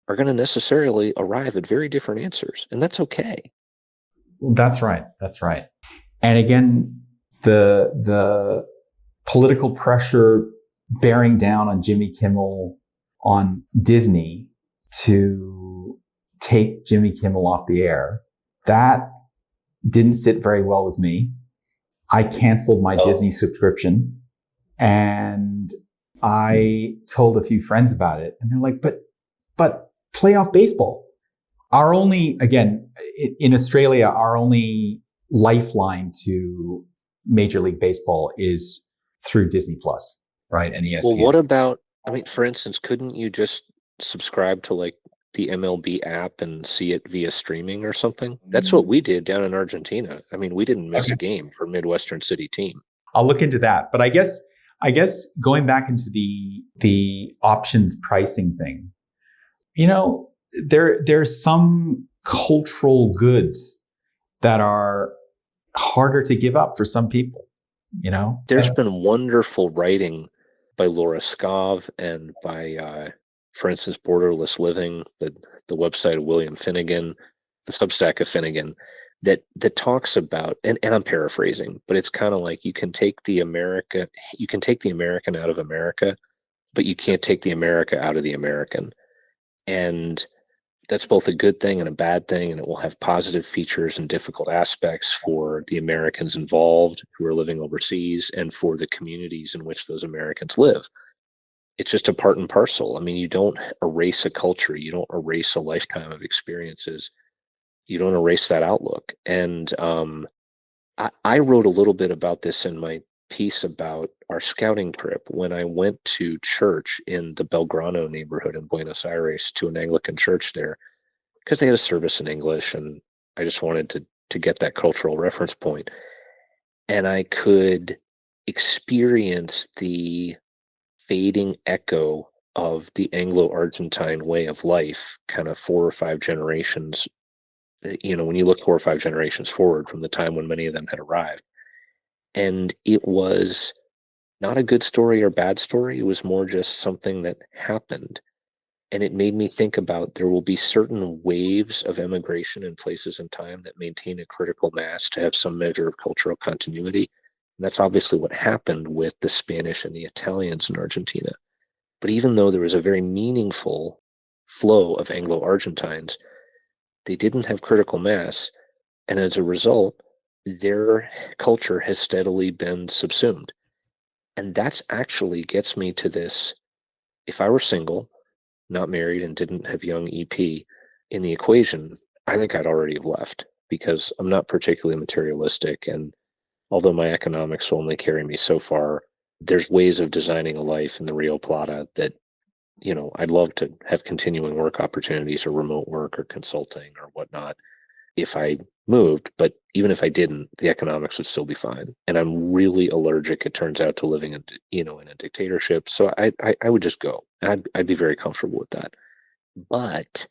are going to necessarily arrive at very different answers, and that's okay. That's right. That's right. And again, the political pressure bearing down on Jimmy Kimmel, on Disney, to take Jimmy Kimmel off the air, that didn't sit very well with me. I canceled my Disney subscription, and I told a few friends about it, and they're like, but playoff baseball. Our only, again, in Australia, our only lifeline to Major League Baseball is through Disney Plus, right? And ESPN. Well, what about, for instance, couldn't you just subscribe to like the MLB app and see it via streaming or something? That's what we did down in Argentina. We didn't miss a game for Midwestern City team. I'll look into that. But I guess going back into the options pricing thing, there's some cultural goods that are harder to give up for some people, There's been wonderful writing by Laura Scov and by, for instance, Borderless Living, the website of William Finnegan, the substack of Finnegan, that talks about, and I'm paraphrasing, but it's kind of like you can take the American out of America, but you can't take the America out of the American. And that's both a good thing and a bad thing, and it will have positive features and difficult aspects for the Americans involved who are living overseas and for the communities in which those Americans live. It's just a part and parcel. You don't erase a culture. You don't erase a lifetime of experiences. You don't erase that outlook. And I wrote a little bit about this in my piece about our scouting trip when I went to church in the Belgrano neighborhood in Buenos Aires, to an Anglican church there, because they had a service in English, and I just wanted to get that cultural reference point. And I could experience the fading echo of the Anglo-Argentine way of life, kind of 4 or 5 generations, when you look 4 or 5 generations forward from the time when many of them had arrived. And it was not a good story or bad story. It was more just something that happened. And it made me think about, there will be certain waves of emigration in places and time that maintain a critical mass to have some measure of cultural continuity. And that's obviously what happened with the Spanish and the Italians in Argentina. But even though there was a very meaningful flow of Anglo-Argentines, they didn't have critical mass. And as a result, their culture has steadily been subsumed. And that's actually gets me to this. If I were single, not married, and didn't have young EP in the equation, I think I'd already have left, because I'm not particularly materialistic. And although my economics will only carry me so far, there's ways of designing a life in the Rio Plata that, I'd love to have continuing work opportunities or remote work or consulting or whatnot if I moved. But even if I didn't, the economics would still be fine. And I'm really allergic, it turns out, to living in, in a dictatorship. So I would just go. I'd be very comfortable with that. But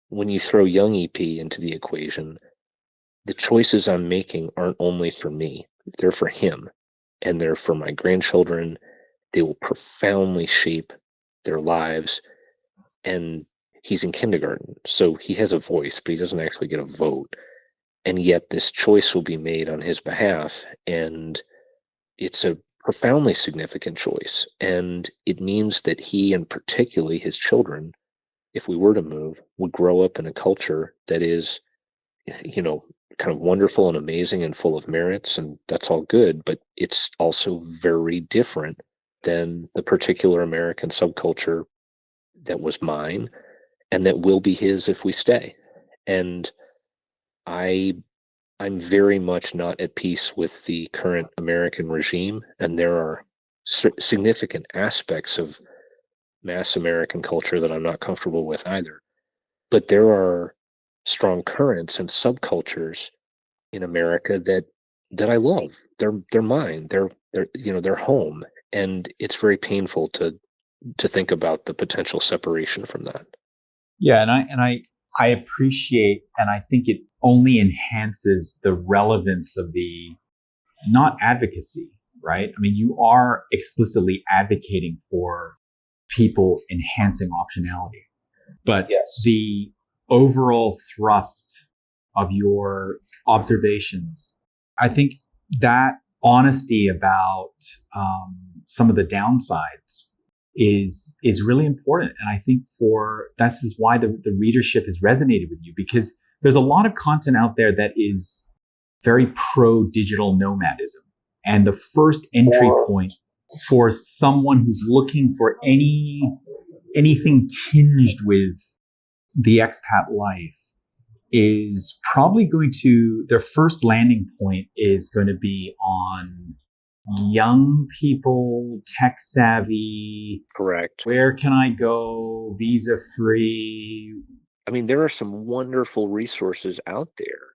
when you throw young EP into the equation, the choices I'm making aren't only for me, they're for him, and they're for my grandchildren. They will profoundly shape their lives. And he's in kindergarten, so he has a voice, but he doesn't actually get a vote. And yet this choice will be made on his behalf, and it's a profoundly significant choice. And it means that he, and particularly his children, if we were to move, would grow up in a culture that is, kind of wonderful and amazing and full of merits, and that's all good, but it's also very different than the particular American subculture that was mine and that will be his if we stay. And I I'm very much not at peace with the current American regime, and there are significant aspects of mass American culture that I'm not comfortable with either. But there are strong currents and subcultures in America that I love. They're mine. They're home, and it's very painful to think about the potential separation from that. Yeah, and I appreciate, and I think it only enhances the relevance of the not advocacy, right? I mean, you are explicitly advocating for people enhancing optionality, but Yes. the overall thrust of your observations, I think that honesty about some of the downsides is really important. And I think for this is why the readership has resonated with you, because there's a lot of content out there that is very pro digital nomadism. And the first entry point for someone who's looking for anything tinged with the expat life is probably going to, their first landing point is going to be on young people, tech savvy. Correct. Where can I go? Visa free. I mean, there are some wonderful resources out there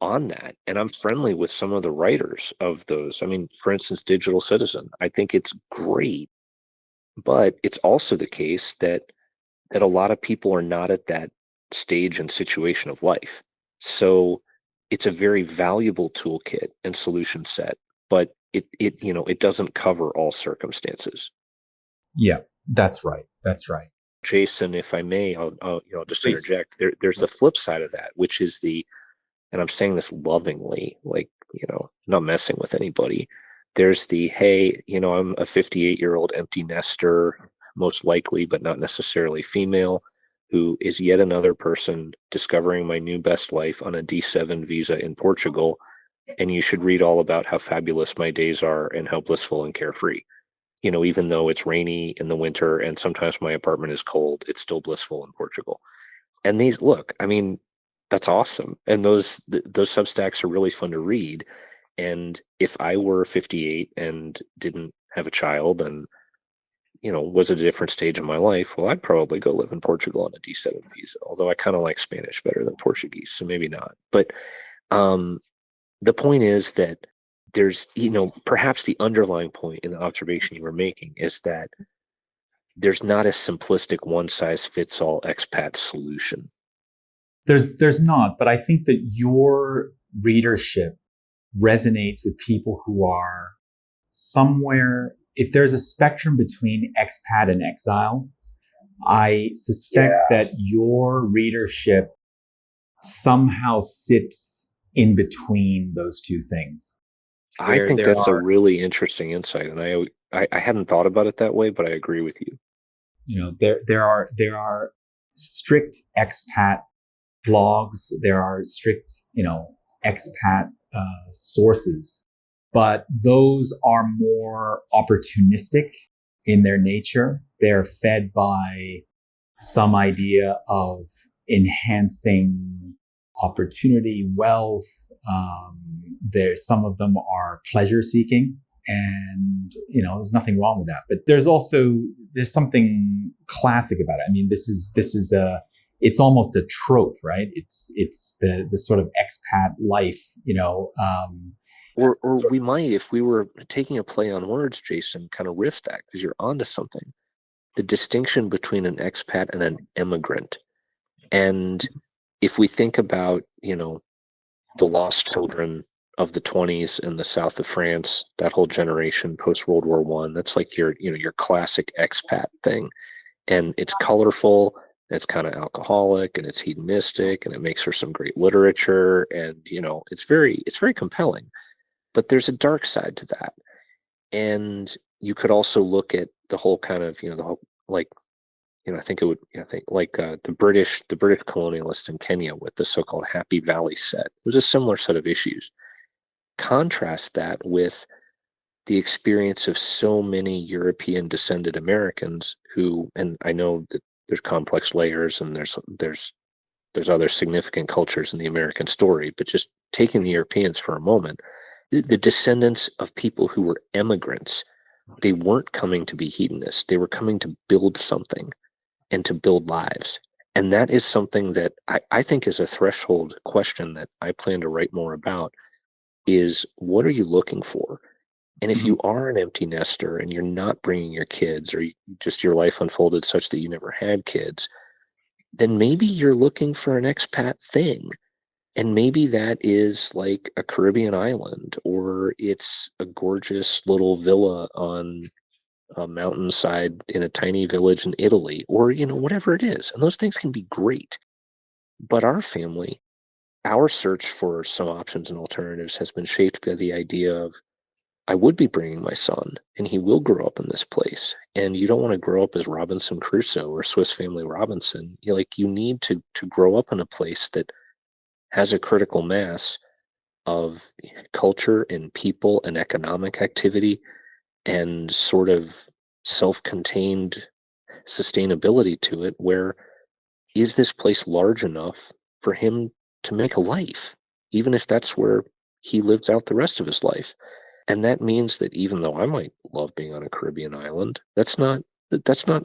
on that, and I'm friendly with some of the writers of those. I mean, for instance, Digital Citizen. I think it's great, but it's also the case that a lot of people are not at that stage and situation of life. So it's a very valuable toolkit and solution set, but it doesn't cover all circumstances. Yeah, that's right. That's right. Jason, if I may, I'll just Please. interject. There's the flip side of that, which is and I'm saying this lovingly, like, not messing with anybody. There's hey, I'm a 58-year-old empty nester, most likely, but not necessarily female, who is yet another person discovering my new best life on a D7 visa in Portugal. And you should read all about how fabulous my days are and how blissful and carefree. Even though it's rainy in the winter and sometimes my apartment is cold, it's still blissful in Portugal. And I mean, that's awesome. And those substacks are really fun to read. And if I were 58 and didn't have a child and, was at a different stage in my life, well, I'd probably go live in Portugal on a D7 visa, although I kind of like Spanish better than Portuguese, so maybe not. But the point is that there's, perhaps the underlying point in the observation you were making is that there's not a simplistic one size fits all expat solution. There's not, but I think that your readership resonates with people who are somewhere. If there's a spectrum between expat and exile, I suspect that your readership somehow sits in between those two things. I think that's a really interesting insight, and I hadn't thought about it that way, but I agree with you. There are strict expat blogs, there are strict expat sources, but those are more opportunistic in their nature. They're fed by some idea of enhancing opportunity, wealth. Some of them are pleasure seeking, and there's nothing wrong with that. But there's something classic about it. I mean, it's almost a trope, right? It's the sort of expat life, Or we might, if we were taking a play on words, Jason, kind of riff that, because you're onto something. The distinction between an expat and an immigrant. And if we think about, the lost children of the 20s in the south of France, that whole generation post World War I, that's like your classic expat thing. And it's colorful, and it's kind of alcoholic, and it's hedonistic, and it makes for some great literature, and it's very compelling. But there's a dark side to that. And you could also look at the whole kind of, the whole, like, I think it would, I think like the British colonialists in Kenya with the so-called Happy Valley set. It was a similar set of issues. Contrast that with the experience of so many European descended Americans who, and I know that there's complex layers and there's other significant cultures in the American story, but just taking the Europeans for a moment, the descendants of people who were immigrants, they weren't coming to be hedonists. They were coming to build something and to build lives. And that is something that I think is a threshold question that I plan to write more about is what are you looking for? And if you are an empty nester and you're not bringing your kids or just your life unfolded such that you never had kids, then maybe you're looking for an expat thing. And maybe that is like a Caribbean island or it's a gorgeous little villa on a mountainside in a tiny village in Italy or, whatever it is. And those things can be great. But our family, our search for some options and alternatives has been shaped by the idea of I would be bringing my son, and he will grow up in this place. And you don't want to grow up as Robinson Crusoe or Swiss Family Robinson. You need to grow up in a place that has a critical mass of culture and people and economic activity and sort of self-contained sustainability to it, where is this place large enough for him to make a life, even if that's where he lives out the rest of his life. And that means that even though I might love being on a Caribbean island, that's not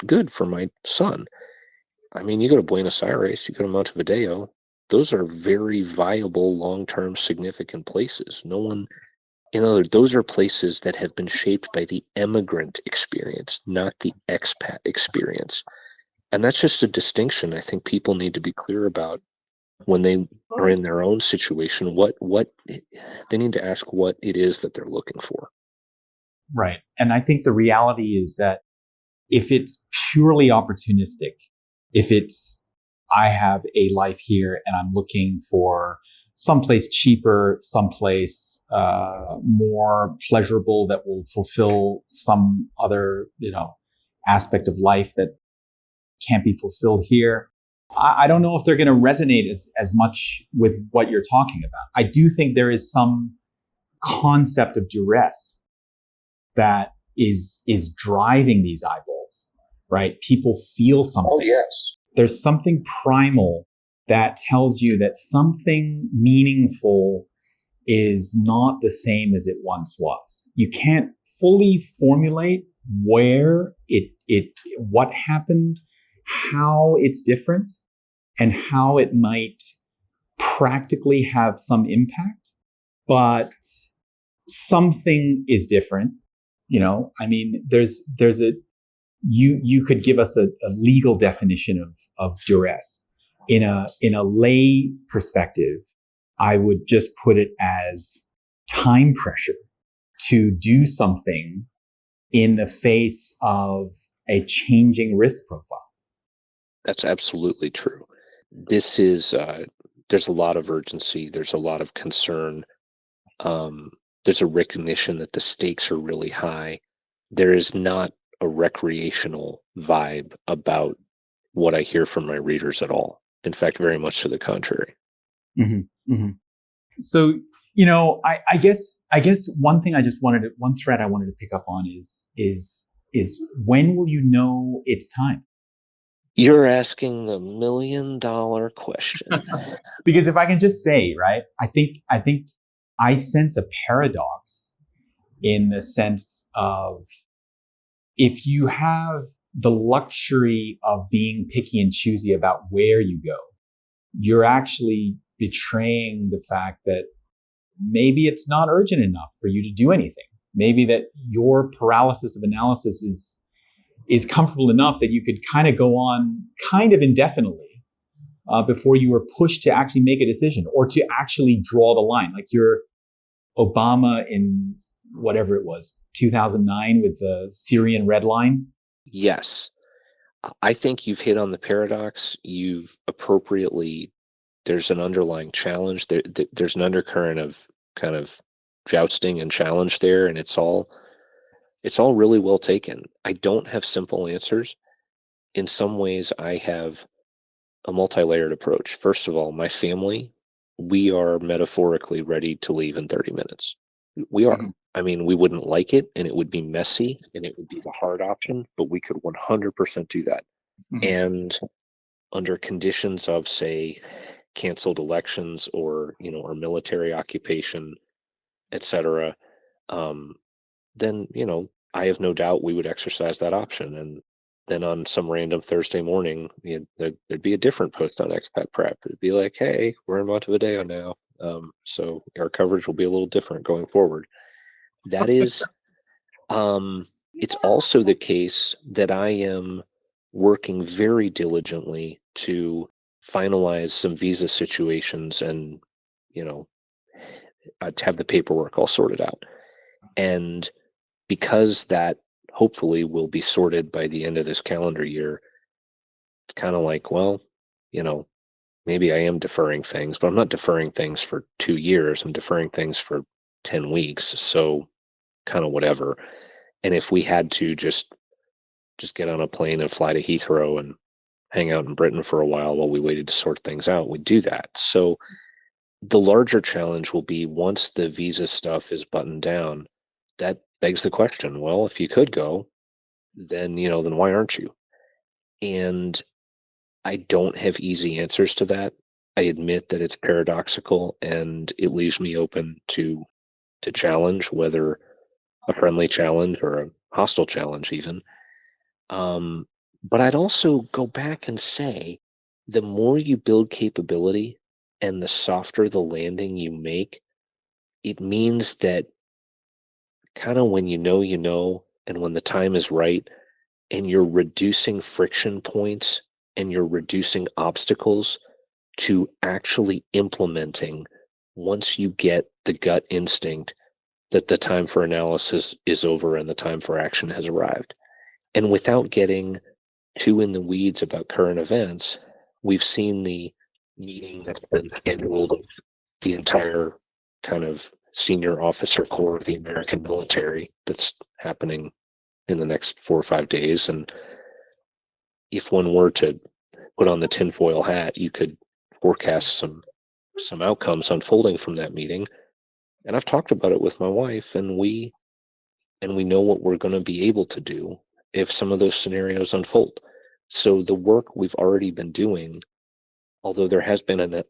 good for my son. I mean, you go to Buenos Aires, you go to Montevideo, those are very viable, long-term, significant places. No one, those are places that have been shaped by the immigrant experience, not the expat experience. And that's just a distinction I think people need to be clear about when they are in their own situation. What they need to ask what it is that they're looking for. Right. And I think the reality is that if it's purely opportunistic, if it's, I have a life here and I'm looking for someplace cheaper, someplace more pleasurable that will fulfill some other, aspect of life that can't be fulfilled here. I don't know if they're going to resonate as much with what you're talking about. I do think there is some concept of duress that is driving these eyeballs, right? People feel something. Oh, yes. There's something primal that tells you that something meaningful is not the same as it once was. You can't fully formulate where what happened, how it's different, and how it might practically have some impact, but something is different. I mean, there's a, you could give us a legal definition of duress. In a lay perspective, I would just put it as time pressure to do something in the face of a changing risk profile. That's absolutely true. This is, there's a lot of urgency. There's a lot of concern. There's a recognition that the stakes are really high. There is not a recreational vibe about what I hear from my readers at all. In fact, very much to the contrary. Mm-hmm. Mm-hmm. So, I guess one thing one thread I wanted to pick up on is when will you know it's time? You're asking the $1 million question. Because if I can just say, right, I think I sense a paradox in the sense of if you have the luxury of being picky and choosy about where you go, you're actually betraying the fact that maybe it's not urgent enough for you to do anything. Maybe that your paralysis of analysis is comfortable enough that you could kind of go on kind of indefinitely before you were pushed to actually make a decision or to actually draw the line. Like you're Obama in whatever it was, 2009 with the Syrian red line. Yes. I think you've hit on the paradox. You've appropriately, there's an underlying challenge. There's an undercurrent of kind of jousting and challenge there, and it's all really well taken. I don't have simple answers. in some ways, I have a multi-layered approach. First of all, my family, we are metaphorically ready to leave in 30 minutes. We are. Mhm. I mean, we wouldn't like it and it would be messy and it would be the hard option, but we could 100% do that. Mhm. And under conditions of, say, canceled elections or, our military occupation, etc., um, then, I have no doubt we would exercise that option. And then on some random Thursday morning, there'd be a different post on Expat Prep. It'd be like, hey, we're in Montevideo now. So our coverage will be a little different going forward. That is, it's also the case that I am working very diligently to finalize some visa situations and, you know, to have the paperwork all sorted out. And because that hopefully will be sorted by the end of this calendar year, kind of like, well, you know, maybe I am deferring things, but I'm not deferring things for 2 years. I'm deferring things for 10 weeks. So kind of whatever. And if we had to just get on a plane and fly to Heathrow and hang out in Britain for a while we waited to sort things out, we'd do that. So the larger challenge will be once the visa stuff is buttoned down, that begs the question, well, if you could go, then why aren't you? And I don't have easy answers to that. I admit that it's paradoxical and it leaves me open to challenge, whether a friendly challenge or a hostile challenge even. But I'd also go back and say the more you build capability and the softer the landing you make, it means that kind of when you know, and when the time is right, and you're reducing friction points and you're reducing obstacles to actually implementing once you get the gut instinct that the time for analysis is over and the time for action has arrived. And without getting too in the weeds about current events, we've seen the meeting that's been scheduled of the entire kind of senior officer corps of the American military that's happening in the next 4 or 5 days. And if one were to put on the tinfoil hat, you could forecast some outcomes unfolding from that meeting. And I've talked about it with my wife, and we know what we're going to be able to do if some of those scenarios unfold. So the work we've already been doing, although there has been an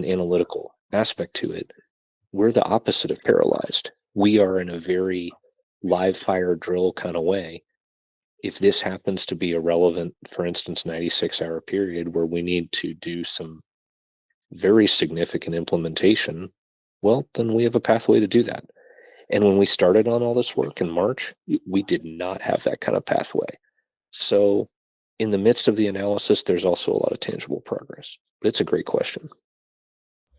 analytical aspect to it, we're the opposite of paralyzed. We are in a very live fire drill kind of way. If this happens to be a relevant, for instance, 96-hour period where we need to do some very significant implementation, well, then we have a pathway to do that. And when we started on all this work in March, we did not have that kind of pathway. So in the midst of the analysis, there's also a lot of tangible progress. But it's a great question.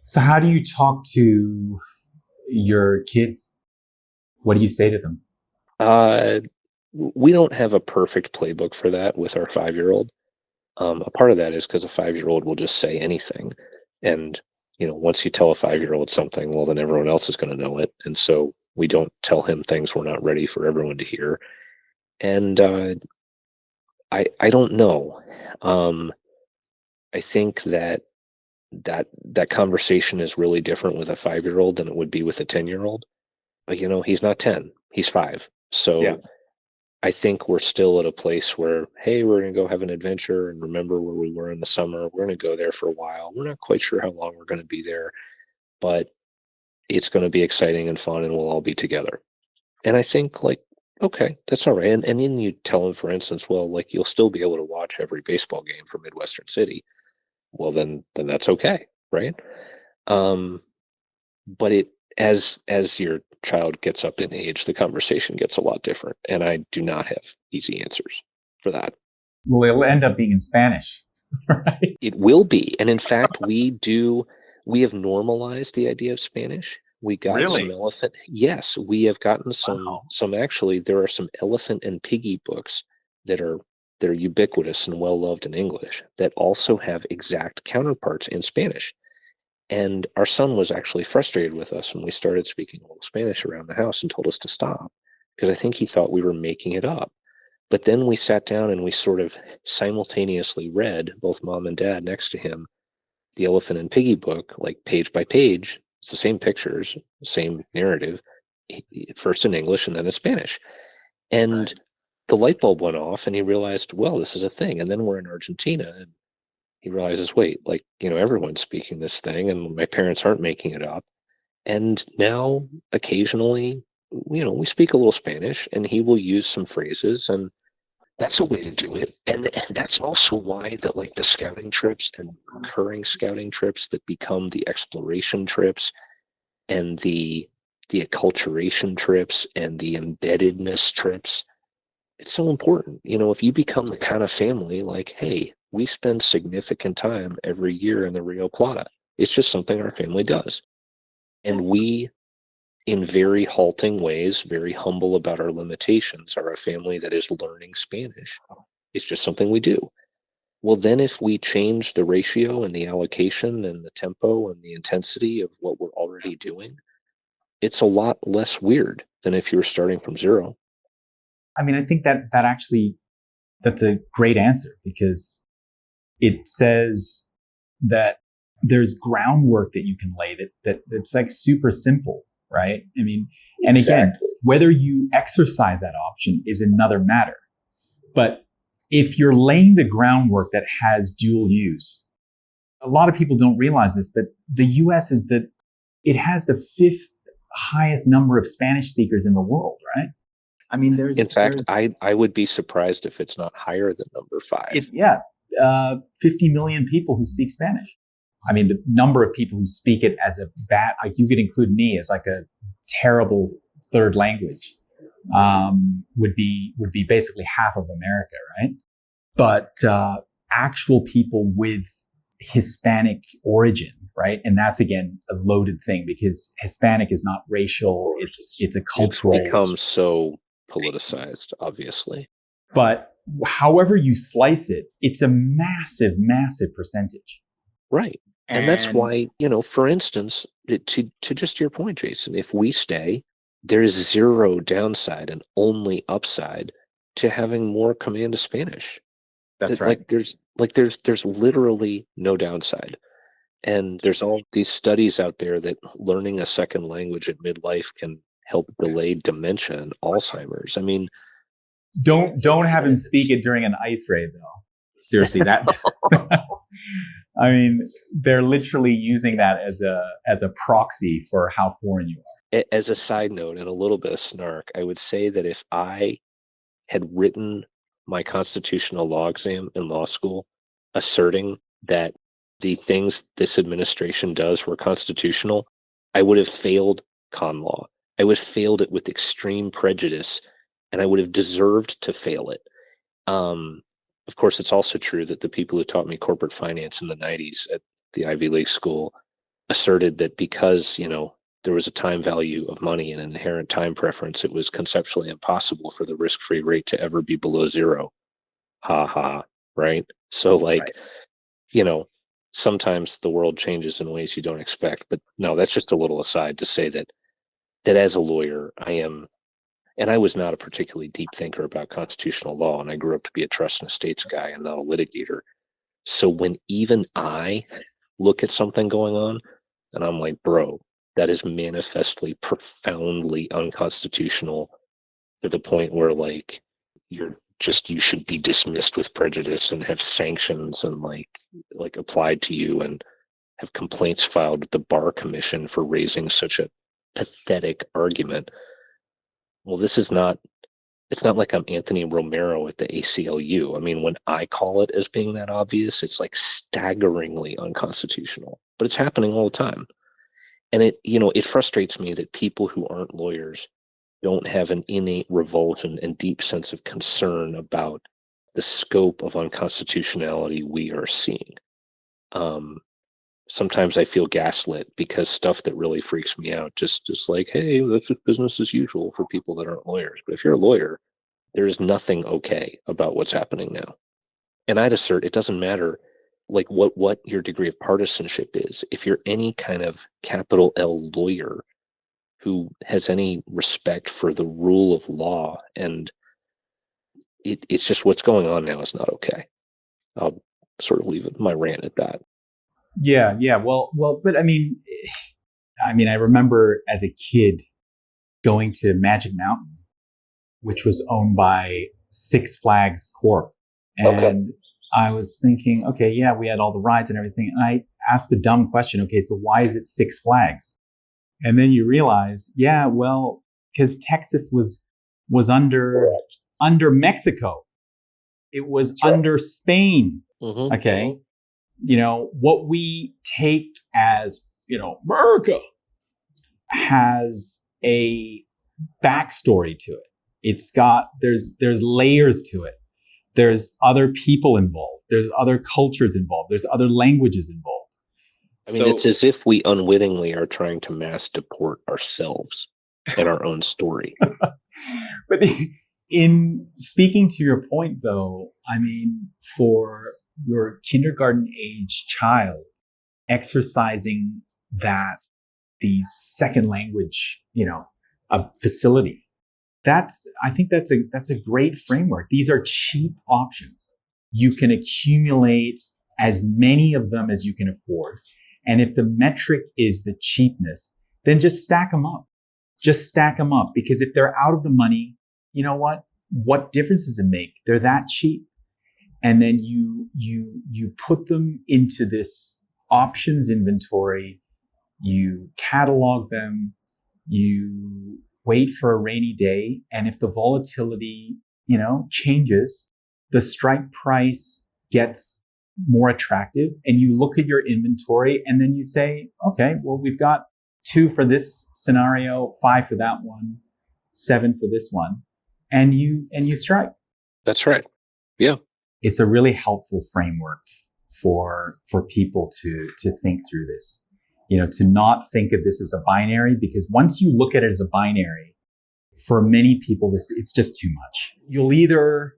So how do you talk to your kids? What do you say to them? Uh, we don't have a perfect playbook for that with our 5-year-old. A part of that is because a 5-year-old will just say anything. And, once you tell a 5-year-old something, well, then everyone else is going to know it. And so we don't tell him things we're not ready for everyone to hear. And I don't know. I think that conversation is really different with a 5-year-old than it would be with a 10-year-old. But he's not 10, he's 5. Yeah. So I think we're still at a place where, hey, we're going to go have an adventure and remember where we were in the summer. We're going to go there for a while. We're not quite sure how long we're going to be there, but it's going to be exciting and fun and we'll all be together. And I think, like, okay, that's all right. And then you tell them, for instance, well, like, you'll still be able to watch every baseball game from Midwestern City. Well, then that's okay, right? Um, but as your child gets up in age, the conversation gets a lot different, and I do not have easy answers for that. Well, it'll end up being in Spanish, right? It will be, and in fact, we have normalized the idea of Spanish. We got some Really? elephant. Yes, we have gotten Wow. some actually. There are some elephant and piggy books that are that are ubiquitous and well loved in English that also have exact counterparts in Spanish. And our son was actually frustrated with us when we started speaking a little Spanish around the house and told us to stop because I think he thought we were making it up. But then we sat down and we sort of simultaneously read, both mom and dad next to him, the Elephant and Piggy book, like page by page. It's the same pictures, same narrative, first in English and then in Spanish. And the light bulb went off and he realized, well, this is a thing. And then we're in Argentina and he realizes, wait, like, everyone's speaking this thing and my parents aren't making it up. And now occasionally, we speak a little Spanish and he will use some phrases, and that's a way to do it. And that's also why that, like, the scouting trips and recurring scouting trips that become the exploration trips and the acculturation trips and the embeddedness trips, it's so important. If you become the kind of family like, hey, we spend significant time every year in the Rio Plata. It's just something our family does. And we, in very halting ways, very humble about our limitations, are a family that is learning Spanish. It's just something we do. Well, then if we change the ratio and the allocation and the tempo and the intensity of what we're already doing, it's a lot less weird than if you were starting from zero. I mean, I think that actually, that's a great answer, because it says that there's groundwork that you can lay that's like super simple, right? I mean, and again, whether you exercise that option is another matter. But if you're laying the groundwork that has dual use, a lot of people don't realize this, but the US it has the fifth highest number of Spanish speakers in the world, right? I mean, in fact, I would be surprised if it's not higher than number 5. 50 million people who speak Spanish. I mean, the number of people who speak it as a bad, like, you could include me as like a terrible third language, would be basically half of America, right? But actual people with Hispanic origin, right? And that's, again, a loaded thing, because Hispanic is not racial; it's a cultural. It's become so politicized, obviously. But however you slice it, it's a massive, massive percentage. Right. And that's why, for instance, to just your point, Jason, if we stay, there's zero downside and only upside to having more command of Spanish. That's right. There's literally no downside. And there's all these studies out there that learning a second language at midlife can help delay dementia and Alzheimer's. I mean, don't have him speak it during an ice raid, though. Seriously, that. I mean, they're literally using that as a proxy for how foreign you are. As a side note and a little bit of snark, I would say that if I had written my constitutional law exam in law school asserting that the things this administration does were constitutional, I would have failed con law. I would have failed it with extreme prejudice, and I would have deserved to fail it. Of course, it's also true that the people who taught me corporate finance in the 90s at the Ivy League school asserted that because, there was a time value of money and an inherent time preference, it was conceptually impossible for the risk-free rate to ever be below zero. Ha ha, right? So, like, sometimes the world changes in ways you don't expect. But no, that's just a little aside to say that as a lawyer, and I was not a particularly deep thinker about constitutional law, and I grew up to be a trust and estates guy and not a litigator. So when even I look at something going on, and I'm like, bro, that is manifestly, profoundly unconstitutional, to the point where, like, you should be dismissed with prejudice and have sanctions and like applied to you and have complaints filed with the bar commission for raising such a pathetic argument. Well, it's not like I'm Anthony Romero at the ACLU. I mean, when I call it as being that obvious, it's like staggeringly unconstitutional, but it's happening all the time. And it frustrates me that people who aren't lawyers don't have an innate revulsion and deep sense of concern about the scope of unconstitutionality we are seeing. Sometimes I feel gaslit because stuff that really freaks me out just like, hey, that's just business as usual for people that aren't lawyers. But if you're a lawyer, there is nothing okay about what's happening now. And I'd assert it doesn't matter like what your degree of partisanship is. If you're any kind of capital L lawyer who has any respect for the rule of law and it's just what's going on now is not okay. I'll sort of leave my rant at that. Yeah. Well, but I mean, I remember as a kid going to Magic Mountain, which was owned by Six Flags Corp. And I was thinking, okay, yeah, we had all the rides and everything. And I asked the dumb question, okay, so why is it Six Flags? And then you realize, yeah, well, because Texas was under Mexico. It was under Spain. Mm-hmm. Okay. What we take as, America has a backstory to it. It's got, there's layers to it. There's other people involved. There's other cultures involved. There's other languages involved. I mean, it's as if we unwittingly are trying to mass deport ourselves and our own story. But in speaking to your point, though, I mean, for your kindergarten age child, exercising the second language, a facility, I think that's a great framework. These are cheap options. You can accumulate as many of them as you can afford. And if the metric is the cheapness, then just stack them up. Just stack them up, because if they're out of the money, you know what? What difference does it make? They're that cheap. And then you put them into this options inventory, you catalog them, you wait for a rainy day. And if the volatility, changes, the strike price gets more attractive, and you look at your inventory and then you say, okay, well, we've got 2 for this scenario, 5 for that one, 7 for this one. And you strike. That's right. Yeah. It's a really helpful framework for people to think through this, to not think of this as a binary, because once you look at it as a binary, for many people, it's just too much. You'll either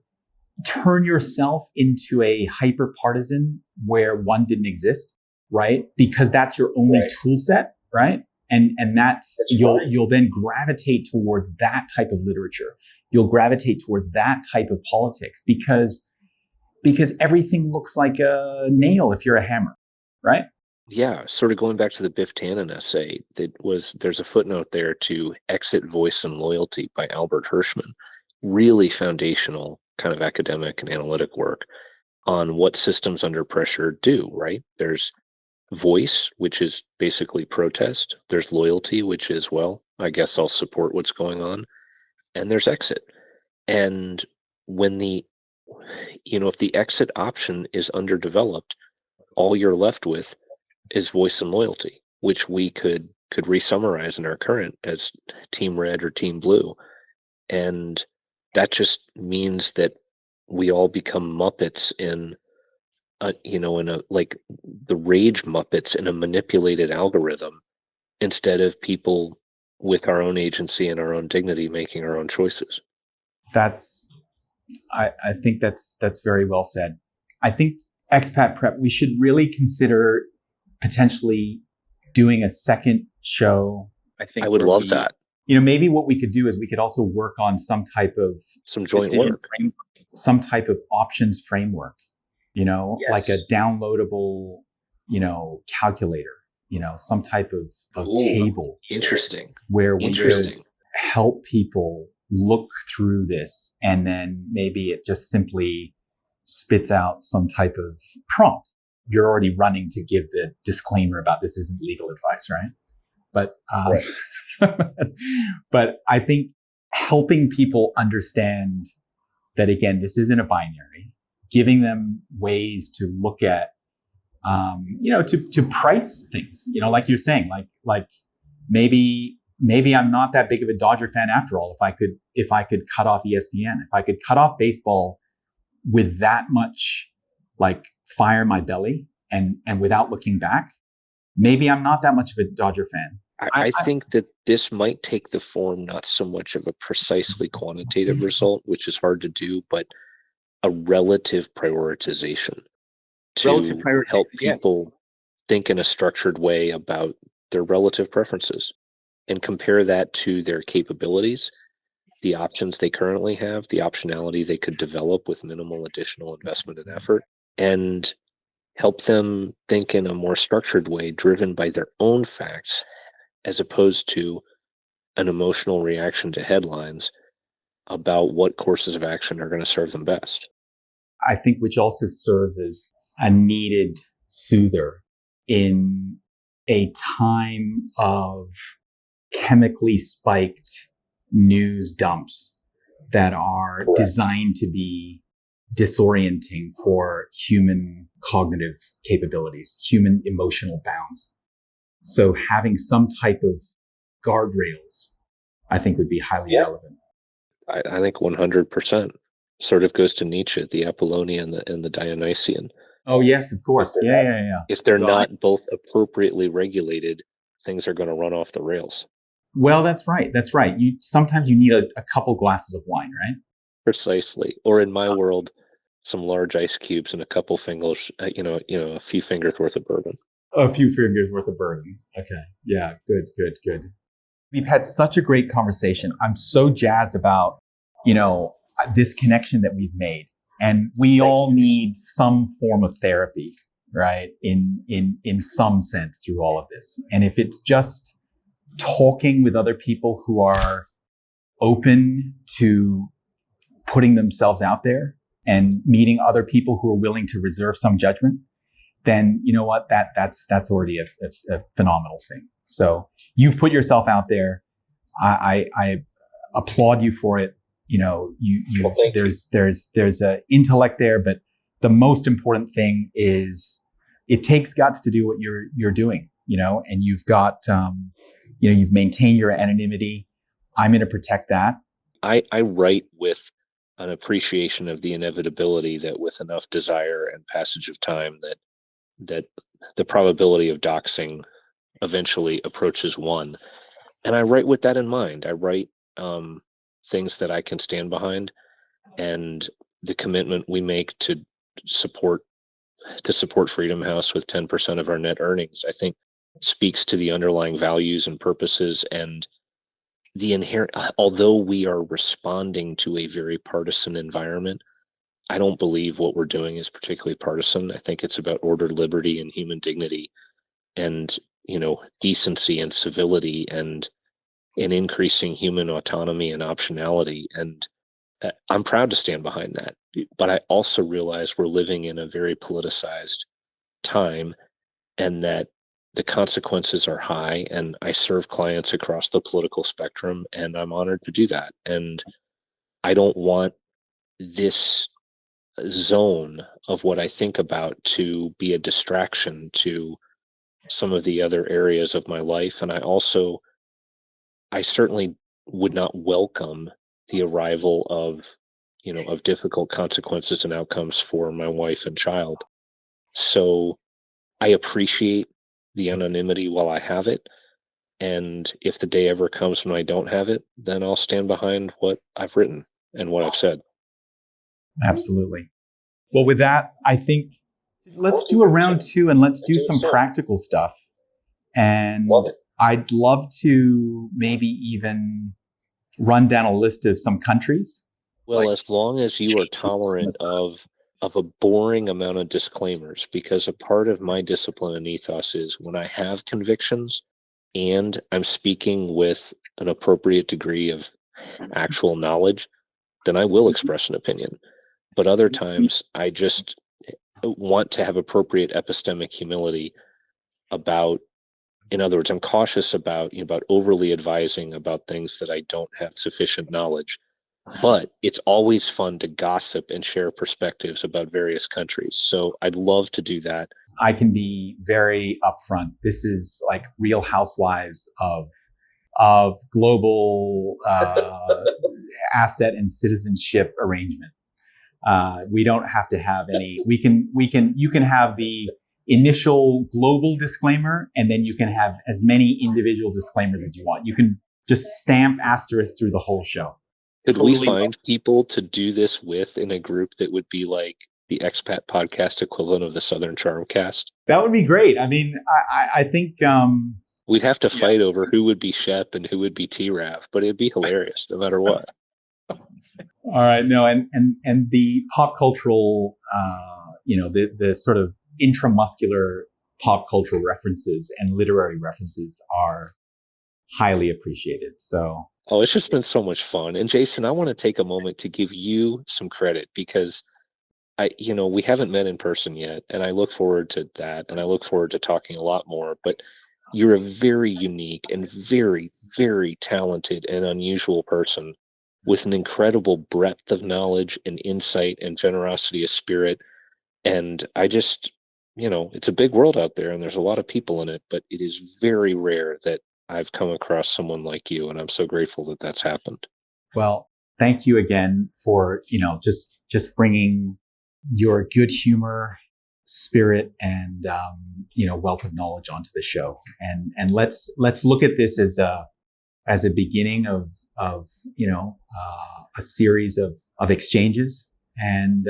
turn yourself into a hyper partisan where one didn't exist, right? Because that's your only tool set, right? And that's you'll then gravitate towards that type of literature. You'll gravitate towards that type of politics because everything looks like a nail if you're a hammer, right? Yeah, sort of going back to the Biff Tannen essay, there's a footnote there to Exit, Voice, and Loyalty by Albert Hirschman. Really foundational kind of academic and analytic work on what systems under pressure do, right? There's voice, which is basically protest. There's loyalty, which is, well, I guess I'll support what's going on. And there's exit. And when if the exit option is underdeveloped, all you're left with is voice and loyalty, which we could re-summarize in our current as Team Red or Team Blue. And that just means that we all become Muppets in the rage Muppets in a manipulated algorithm, instead of people with our own agency and our own dignity making our own choices. I think that's very well said. I think Expat Prep, we should really consider potentially doing a second show. I would love that. Maybe what we could do is we could also work on some type of joint work, some type of options framework, like a downloadable, calculator, some type of table. Interesting. Where we could help people look through this, and then maybe it just simply spits out some type of prompt. You're already running to give the disclaimer about this isn't legal advice, right? But but I think helping people understand that, again, this isn't a binary, giving them ways to look at, to price things, like you're saying, like maybe I'm not that big of a Dodger fan after all. If I could cut off ESPN, if I could cut off baseball with that much fire in my belly and without looking back, maybe I'm not that much of a Dodger fan. I think that this might take the form not so much of a precisely quantitative result, which is hard to do, but a relative prioritization to help people think in a structured way about their relative preferences and compare that to their capabilities the options they currently have, the optionality they could develop with minimal additional investment and effort, and help them think in a more structured way, driven by their own facts, as opposed to an emotional reaction to headlines about what courses of action are going to serve them best. I think which also serves as a needed soother in a time of chemically spiked news dumps that are designed to be disorienting for human cognitive capabilities, human emotional bounds. So having some type of guardrails, I think, would be highly relevant. I think 100% sort of goes to Nietzsche, the Apollonian and the Dionysian. Oh, yes, of course. Yeah. If they're not both appropriately regulated, things are going to run off the rails. Well, that's right. That's right. Sometimes you need a couple glasses of wine, right? Precisely. Or in my world, some large ice cubes and a couple fingers, a few fingers worth of bourbon. A few fingers worth of bourbon. Okay. Yeah. Good. We've had such a great conversation. I'm so jazzed about, this connection that we've made. And we all need some form of therapy, right? In some sense through all of this. And if it's just talking with other people who are open to putting themselves out there and meeting other people who are willing to reserve some judgment, then you know what? That's already a phenomenal thing. So you've put yourself out there. I applaud you for it. There's a intellect there, but the most important thing is it takes guts to do what you're doing, and you've got, you've maintained your anonymity. I'm going to protect that. I write with an appreciation of the inevitability that with enough desire and passage of time that the probability of doxing eventually approaches one. And I write with that in mind. I write things that I can stand behind, and the commitment we make to support Freedom House with 10% of our net earnings, I think speaks to the underlying values and purposes and the inherent, although we are responding to a very partisan environment, I don't believe what we're doing is particularly partisan. I think it's about order, liberty, and human dignity, and decency and civility, and increasing human autonomy and optionality. And I'm proud to stand behind that. But I also realize we're living in a very politicized time, and that the consequences are high. And I serve clients across the political spectrum, and I'm honored to do that. And I don't want this zone of what I think about to be a distraction to some of the other areas of my life. And I certainly would not welcome the arrival of difficult consequences and outcomes for my wife and child. So I appreciate the anonymity while I have it. And if the day ever comes when I don't have it, then I'll stand behind what I've written and what I've said. Absolutely. Well, with that, I think let's do a round two and let's do some practical stuff. And I'd love to maybe even run down a list of some countries. Well, as long as you are tolerant of a boring amount of disclaimers, because a part of my discipline and ethos is when I have convictions and I'm speaking with an appropriate degree of actual knowledge, then I will express an opinion. But other times I just want to have appropriate epistemic humility about, in other words, I'm cautious about overly advising about things that I don't have sufficient knowledge. But it's always fun to gossip and share perspectives about various countries. So I'd love to do that. I can be very upfront. This is like Real Housewives of global asset and citizenship arrangement. We don't have to have any. You can have the initial global disclaimer, and then you can have as many individual disclaimers as you want. You can just stamp asterisk through the whole show. Could we find people to do this with in a group that would be like the Expat Podcast equivalent of the Southern Charm Cast? That would be great. I mean, I think we'd have to fight over who would be Shep and who would be T-Rav, but it'd be hilarious no matter what. All right. No, and the pop cultural, the sort of intramuscular pop cultural references and literary references are highly appreciated. So, Oh, it's just been so much fun. And Jason, I want to take a moment to give you some credit because we haven't met in person yet, and I look forward to that, and I look forward to talking a lot more. But you're a very unique and very, very talented and unusual person with an incredible breadth of knowledge and insight and generosity of spirit. And I just, it's a big world out there, and there's a lot of people in it, but it is very rare that I've come across someone like you, and I'm so grateful that that's happened. well, thank you again for, just bringing your good humor, spirit, and, wealth of knowledge onto the show. And let's look at this as a beginning of a series of exchanges, and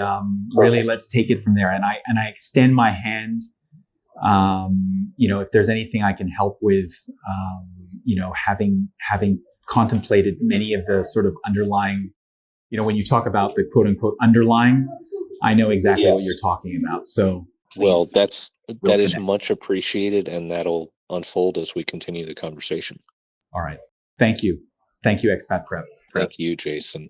really let's take it from there. And I extend my hand. If there's anything I can help with, having contemplated many of the sort of underlying, when you talk about the quote unquote underlying, I know exactly what you're talking about. So well, please, that is much appreciated, and that'll unfold as we continue the conversation. All right. Thank you. Thank you, Expat Prep. Thank you, Jason.